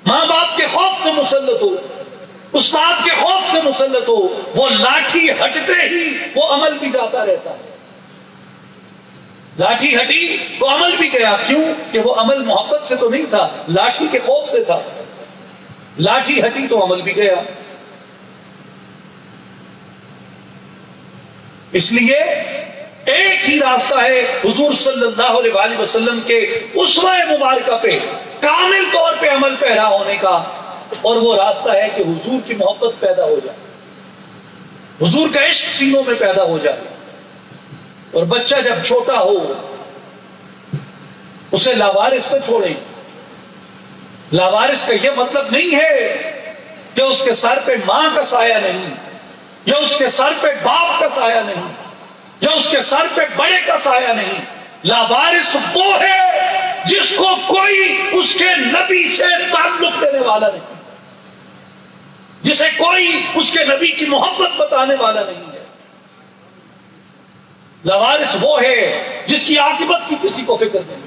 Speaker 1: ماں باپ کے خوف سے مسلط ہو، استاد کے خوف سے مسلط ہو، وہ لاٹھی ہٹتے ہی وہ عمل بھی جاتا رہتا ہے۔ لاٹھی ہٹی تو عمل بھی گیا، کیوں کہ وہ عمل محبت سے تو نہیں تھا، لاٹھی کے خوف سے تھا۔ لاٹھی ہٹی تو عمل بھی گیا۔ اس لیے ایک ہی راستہ ہے حضور صلی اللہ علیہ وآلہ وسلم کے اسوہ مبارکہ پہ کامل طور پہ عمل پیرا ہونے کا، اور وہ راستہ ہے کہ حضور کی محبت پیدا ہو جائے، حضور کا عشق سینوں میں پیدا ہو جائے۔ اور بچہ جب چھوٹا ہو اسے لاوارث پہ چھوڑیں۔ لاوارث کا یہ مطلب نہیں ہے کہ اس کے سر پہ ماں کا سایہ نہیں، یا اس کے سر پہ باپ کا سایہ نہیں، یا اس کے سر پہ بڑے کا سایہ نہیں۔ لاوارث وہ ہے جس کو کوئی اس کے نبی سے تعلق دینے والا نہیں، جسے کوئی اس کے نبی کی محبت بتانے والا نہیں ہے۔ لاوارث وہ ہے جس کی عاقبت کی کسی کو فکر نہیں۔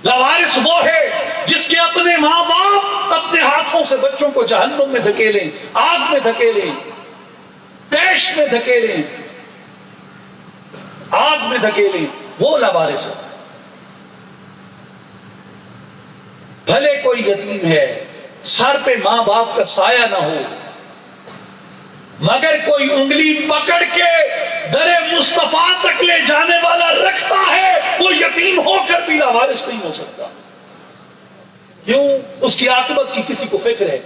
Speaker 1: لاوارث وہ ہے جس کے اپنے ماں باپ اپنے ہاتھوں سے بچوں کو جہنم میں دھکیلیں، آگ میں دھکیلیں، تیش میں دھکیلیں، آگ میں دھکیلیں، وہ لاوارث ہے۔ بھلے کوئی یتیم ہے، سر پہ ماں باپ کا سایہ نہ ہو، مگر کوئی انگلی پکڑ کے در مصطفیٰ تک لے جانے والا رکھتا ہے، وہ یتیم ہو کر بھی لاوارث نہیں ہو سکتا۔ کیوں؟ اس کی عاقبت کی کسی کو فکر ہے،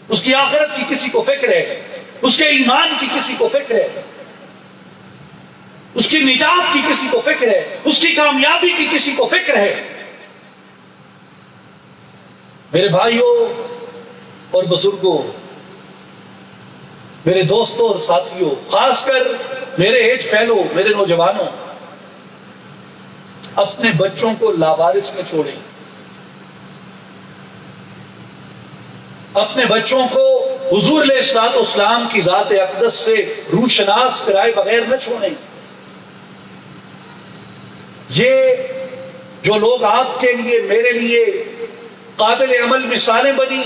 Speaker 1: اس کی آخرت کی کسی کو فکر ہے، اس کے ایمان کی کسی کو فکر ہے، اس کی نجات کی کسی کو فکر ہے، اس کی کامیابی کی کسی کو فکر ہے۔ میرے بھائیوں اور بزرگوں، میرے دوستوں اور ساتھیوں، خاص کر میرے ایج فیلو، میرے نوجوانوں، اپنے بچوں کو لاوارث میں چھوڑیں، اپنے بچوں کو حضور علیہ الصلوۃ والسلام کی ذات اقدس سے روشناس کرائے بغیر نہ چھوڑیں۔ یہ جو لوگ آپ کے لیے، میرے لیے قابل عمل مثالیں بنی،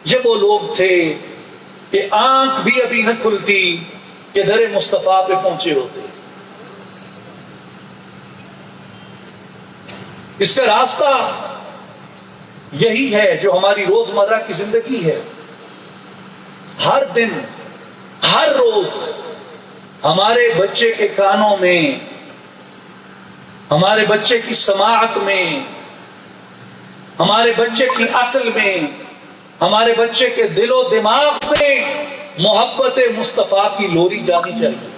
Speaker 1: یہ وہ لوگ تھے کہ آنکھ بھی ابھی نہ کھلتی کہ در مصطفیٰ پہ پہنچے ہوتے۔ اس کا راستہ یہی ہے جو ہماری روزمرہ کی زندگی ہے۔ ہر دن، ہر روز ہمارے بچے کے کانوں میں، ہمارے بچے کی سماعت میں، ہمارے بچے کی عقل میں، ہمارے بچے کے دل و دماغ میں محبت مصطفیٰ کی لوری جانی چاہیے۔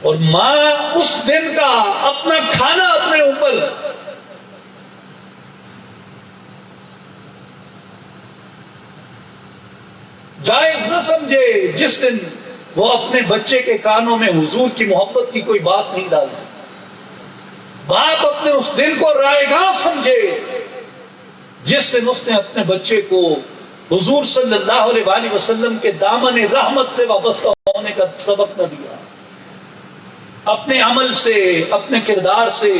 Speaker 1: اور ماں اس دن کا اپنا کھانا اپنے اوپر جائز نہ سمجھے جس دن وہ اپنے بچے کے کانوں میں حضور کی محبت کی کوئی بات نہیں ڈالتی۔ باپ اپنے اس دن کو رائے گاہ سمجھے جس دن اس نے اپنے بچے کو حضور صلی اللہ علیہ وآلہ وسلم کے دامن رحمت سے وابستہ ہونے کا سبق نہ دیا، اپنے عمل سے، اپنے کردار سے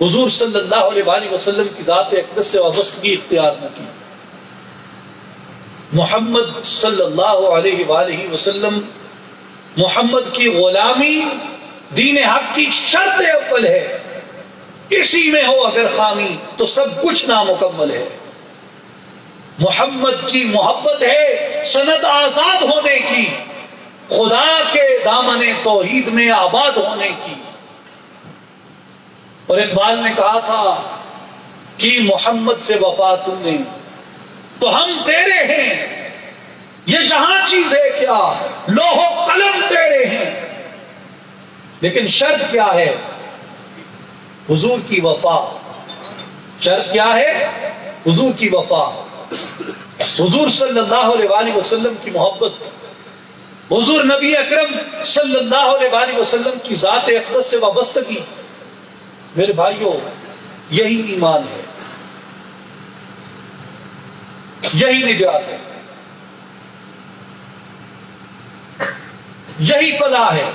Speaker 1: حضور صلی اللہ علیہ وآلہ وسلم کی ذات اقدس سے وابستگی اختیار نہ کی۔ محمد صلی اللہ علیہ وآلہ وسلم، محمد کی غلامی دین حق کی شرط اول ہے، اسی میں ہو اگر خامی تو سب کچھ نامکمل ہے۔ محمد کی محبت ہے سند آزاد ہونے کی، خدا کے دامن توحید میں آباد ہونے کی۔ اور اقبال نے کہا تھا کہ محمد سے وفا تم نے تو ہم تیرے ہیں، یہ جہاں چیز ہے کیا لوح و قلم تیرے ہیں، لیکن شرط کیا ہے؟ حضور کی وفا۔ شرط کیا ہے؟ حضور کی وفا، حضور صلی اللہ علیہ وآلہ وسلم کی محبت، حضور نبی اکرم صلی اللہ علیہ وآلہ وسلم کی ذات اقدس سے وابستگی۔ میرے بھائیوں، یہی ایمان ہے، یہی نجات ہے، یہی فلاح ہے،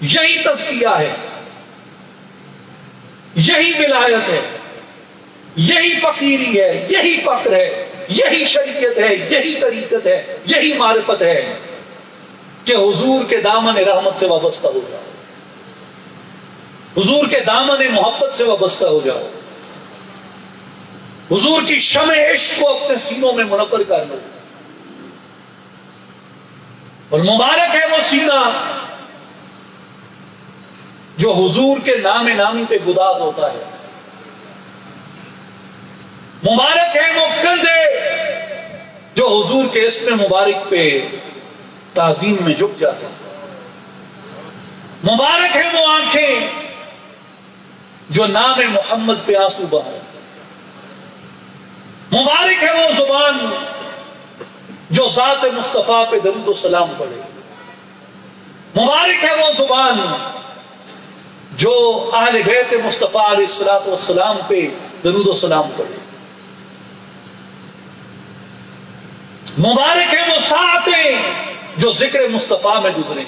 Speaker 1: یہی تزکیہ ہے، یہی ولایت ہے، یہی فقیری ہے، یہی فقر ہے، یہی شریعت ہے، یہی طریقت ہے، یہی معرفت ہے کہ حضور کے دامن رحمت سے وابستہ ہو جاؤ، حضور کے دامن محبت سے وابستہ ہو جاؤ، حضور کی شمع عشق کو اپنے سینوں میں منور کر لو۔ اور مبارک ہے وہ سینہ جو حضور کے نام نامی پہ گداز ہوتا ہے، مبارک ہے وہ کندھے جو حضور کے اسم مبارک پہ تعظیم میں جھک جاتے ہیں، مبارک ہے وہ آنکھیں جو نام محمد پہ آنسو بہائے، مبارک ہے وہ زبان جو ذات مصطفیٰ پہ درود و سلام پڑھے، مبارک ہے وہ زبان جو اہل بیت مصطفیٰ علیہ السلام پہ درود و سلام پڑھے، مبارک ہے وہ ساعتیں جو ذکر مصطفیٰ میں گزرے،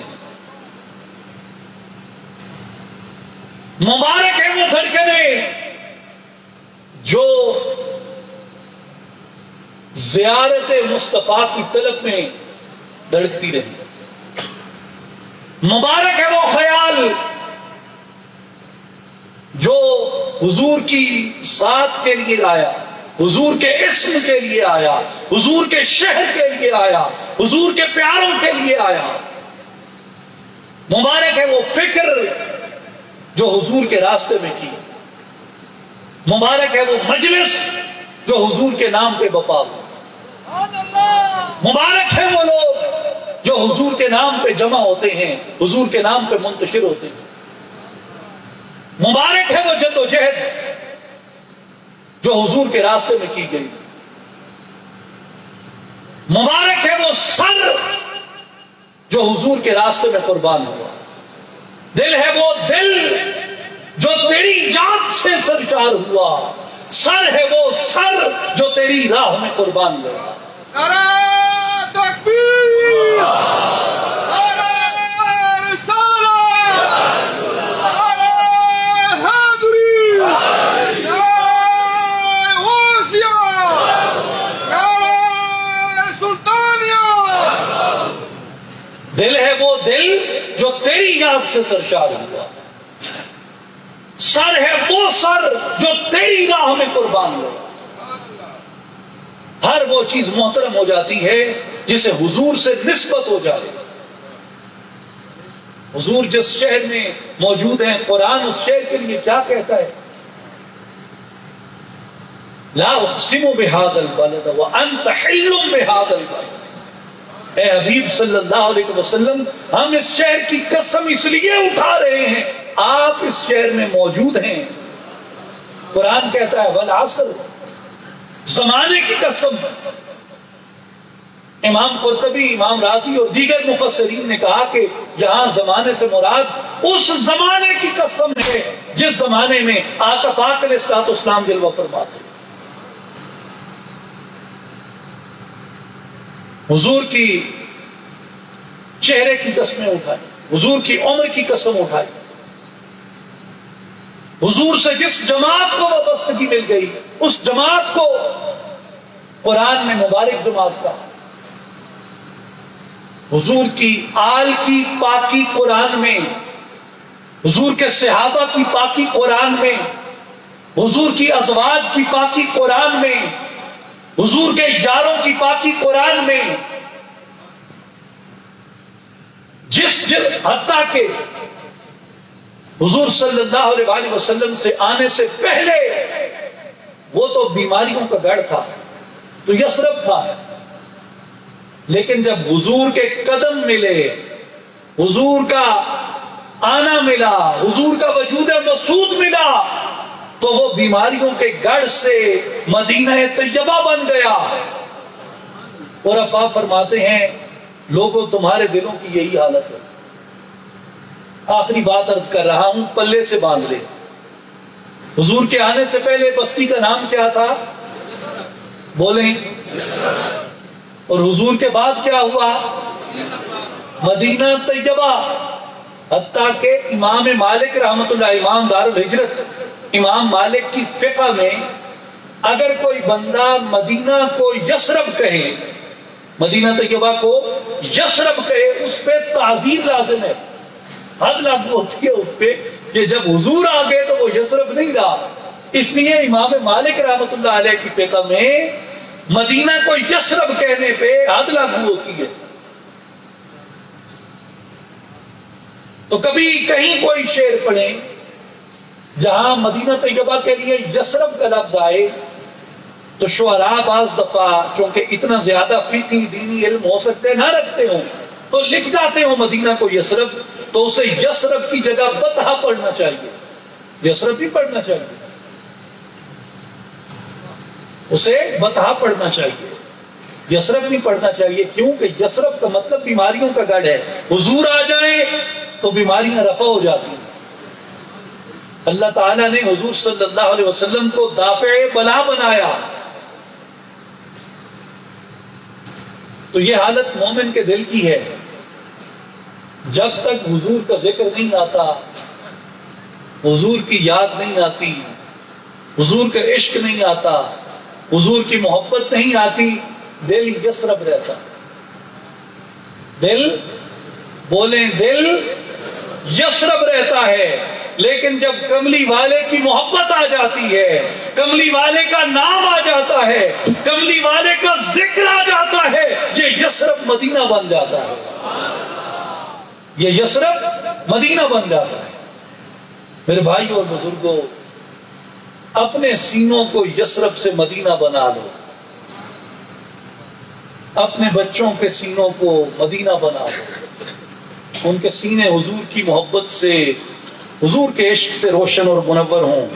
Speaker 1: مبارک ہے وہ دھڑکنیں جو زیارت مصطفیٰ کی طلب میں دھڑکتی رہی، مبارک ہے وہ خیال جو حضور کی ذات کے لیے آیا، حضور کے اسم کے لیے آیا، حضور کے شہر کے لیے آیا، حضور کے پیاروں کے لیے آیا، مبارک ہے وہ فکر جو حضور کے راستے میں کی، مبارک ہے وہ مجلس جو حضور کے نام پہ بپا ہو، مبارک ہے وہ لوگ جو حضور کے نام پہ جمع ہوتے ہیں، حضور کے نام پہ منتشر ہوتے ہیں، مبارک ہے وہ جدوجہد جو حضور کے راستے میں کی گئی، مبارک ہے وہ سر جو حضور کے راستے میں قربان ہوا، دل ہے وہ دل جو تیری جان سے سرشار ہوا، سر ہے وہ سر جو تیری راہ میں قربان ہوا۔
Speaker 2: نعرہ تکبیر، نعرہ رسالت، نعرہ حیدری، نعرہ غوثیہ، نعرہ سلطانیہ۔
Speaker 1: دل ہے وہ دل جو تیری یاد سے سرشار ہوا، سر ہے وہ سر جو تیری راہ میں قربان ہوا۔ ہر وہ چیز محترم ہو جاتی ہے جسے حضور سے نسبت ہو جائے۔ حضور جس شہر میں موجود ہیں، قرآن اس شہر کے لیے کیا کہتا ہے؟ لا اقسم بہذا البلد وانت حل بہذا البلد۔ اے حبیب صلی اللہ علیہ وسلم، ہم اس شہر کی قسم اس لیے اٹھا رہے ہیں، آپ اس شہر میں موجود ہیں۔ قرآن کہتا ہے والعصر، زمانے کی قسم، امام قرطبی، امام رازی اور دیگر مفسرین نے کہا کہ یہاں زمانے سے مراد اس زمانے کی قسم ہے جس زمانے میں آقا پاک علیہ الصلوۃ والسلام جلوہ فرماتے. حضور کی چہرے کی قسمیں اٹھائی، حضور کی عمر کی قسم اٹھائی، حضور سے جس جماعت کو وابستگی مل گئی اس جماعت کو قرآن میں مبارک جماعت کہا. حضور کی آل کی پاکی قرآن میں، حضور کے صحابہ کی پاکی قرآن میں، حضور کی ازواج کی پاکی قرآن میں، حضور کے یاروں کی پاکی قرآن میں، حتیٰ کہ حضور صلی اللہ علیہ وآلہ وسلم سے آنے سے پہلے وہ تو بیماریوں کا گڑھ تھا، تو یثرب تھا، لیکن جب حضور کے قدم ملے، حضور کا آنا ملا، حضور کا وجود مسعود ملا، تو وہ بیماریوں کے گڑھ سے مدینہ طیبہ بن گیا. اور عفا فرماتے ہیں لوگوں تمہارے دلوں کی یہی حالت ہے. آخری بات عرض کر رہا ہوں، پلے سے باندھ لے. حضور کے آنے سے پہلے بستی کا نام کیا تھا؟ بولیں. اور حضور کے بعد کیا ہوا؟ مدینہ طیبہ. حتیٰ کہ امام مالک رحمت اللہ، امام دار الہجرت، امام مالک کی فقہ میں اگر کوئی بندہ مدینہ کو یثرب کہے، مدینہ طیبہ کو یثرب کہے، اس پہ تعزیر لازم ہے، حد لاگو ہوتی ہے اس پہ کہ جب حضور آ گئے تو وہ یثرب نہیں رہا. اس لیے امام مالک رحمت اللہ علیہ کی فقہ میں مدینہ کو یثرب کہنے پہ حد لاگو ہوتی ہے. تو کبھی کہیں کوئی شعر پڑھیں جہاں مدینہ طیبہ کے لیے یثرب کا لفظ آئے تو شعراء بعض دفعہ چونکہ اتنا زیادہ فقہی دینی علم ہو سکتے نہ رکھتے ہوں تو لکھ جاتے ہوں مدینہ کو یثرب، تو اسے یثرب کی جگہ بطحا پڑھنا چاہیے، یثرب بھی پڑھنا چاہیے، اسے بطحا پڑھنا چاہیے، یثرب نہیں پڑھنا چاہیے. کیوں کہ یثرب کا مطلب بیماریوں کا گڑھ ہے. حضور آ جائیں تو بیماریاں رفع ہو جاتی ہیں. اللہ تعالیٰ نے حضور صلی اللہ علیہ وسلم کو دافع بلا بنایا. تو یہ حالت مومن کے دل کی ہے. جب تک حضور کا ذکر نہیں آتا، حضور کی یاد نہیں آتی، حضور کا عشق نہیں آتا، حضور کی محبت نہیں آتی، دل یثرب رہتا. دل، بولیں، دل یثرب رہتا ہے. لیکن جب کملی والے کی محبت آ جاتی ہے، کملی والے کا نام آ جاتا ہے، کملی والے کا ذکر آ جاتا ہے، یہ یثرب مدینہ بن جاتا ہے. یہ یثرب مدینہ بن جاتا ہے. میرے بھائی اور بزرگوں، اپنے سینوں کو یثرب سے مدینہ بنا لو، اپنے بچوں کے سینوں کو مدینہ بنا لو، ان کے سینے حضور کی محبت سے، حضور کے عشق سے روشن اور منور ہوں.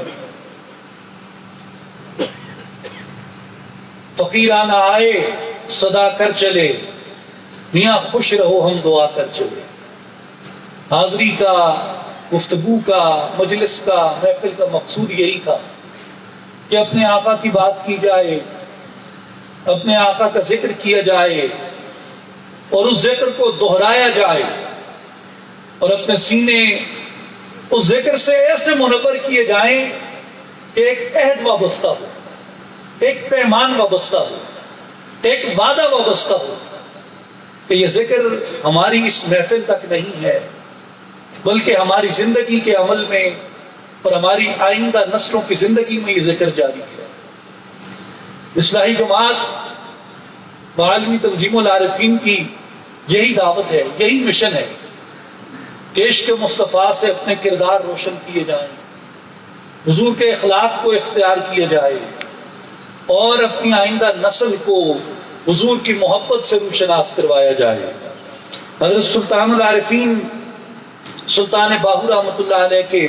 Speaker 1: فقیرانہ آئے صدا کر چلے، میاں خوش رہو ہم دعا کر چلے. حاضری کا، گفتگو کا، مجلس کا، محفل کا مقصود یہی تھا کہ اپنے آقا کی بات کی جائے، اپنے آقا کا ذکر کیا جائے اور اس ذکر کو دہرایا جائے اور اپنے سینے اس ذکر سے ایسے منور کیے جائیں کہ ایک عہد وابستہ ہو، ایک پیمان وابستہ ہو، ایک وعدہ وابستہ ہو کہ یہ ذکر ہماری اس محفل تک نہیں ہے بلکہ ہماری زندگی کے عمل میں اور ہماری آئندہ نسلوں کی زندگی میں یہ ذکر جاری ہے. اصلاحی جماعت عالمی تنظیم العارفین کی یہی دعوت ہے، یہی مشن ہے کہ عشق مصطفیٰ سے اپنے کردار روشن کیے جائیں، حضور کے اخلاق کو اختیار کیا جائے اور اپنی آئندہ نسل کو حضور کی محبت سے روشناس کروایا جائے. حضرت سلطان العارفین سلطان باہو رحمۃ اللہ علیہ کے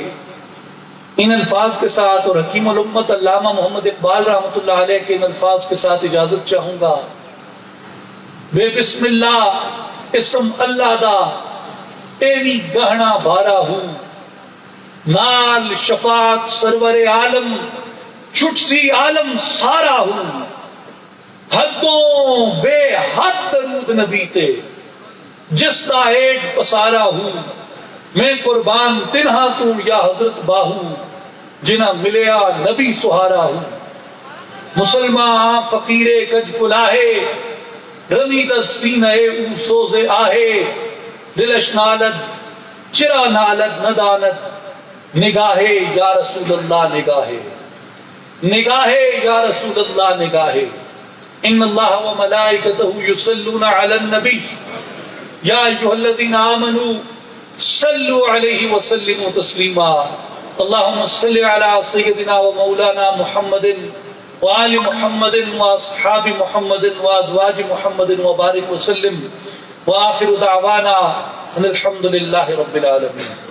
Speaker 1: ان الفاظ کے ساتھ اور حکیم الامت علامہ محمد اقبال رحمۃ اللہ علیہ کے ان الفاظ کے ساتھ اجازت چاہوں گا بے بسم اللہ اسم اللہ دا ایوی گہنا بھارا ہوں نال شفاعت سرور عالم چھٹسی عالم سارا ہوں حدوں بے حد درود نبی تے جس دا ایڈ پسارا ہوں میں قربان تنہا تو یا حضرت باہو جنہ ملیا نبی سہارا ہوں مسلمان فقیر گج کلاہے رمی دس سینہ او سوز آہے دلش نالد چرا نالد ندانت نگاہے یا رسول اللہ نگاہے نگاہے یا رسول اللہ نگاہے ان اللہ و ملائکتہ یصلون علی النبی یا ایھا الذین آمنوا صلوا علیہ وسلموا تسلیما اللہم صل علی سیدنا و مولانا محمد وآل محمد واصحاب محمد وازواج محمد وبارک وسلم وآخر دعوانا ان الحمد للہ رب العالمین.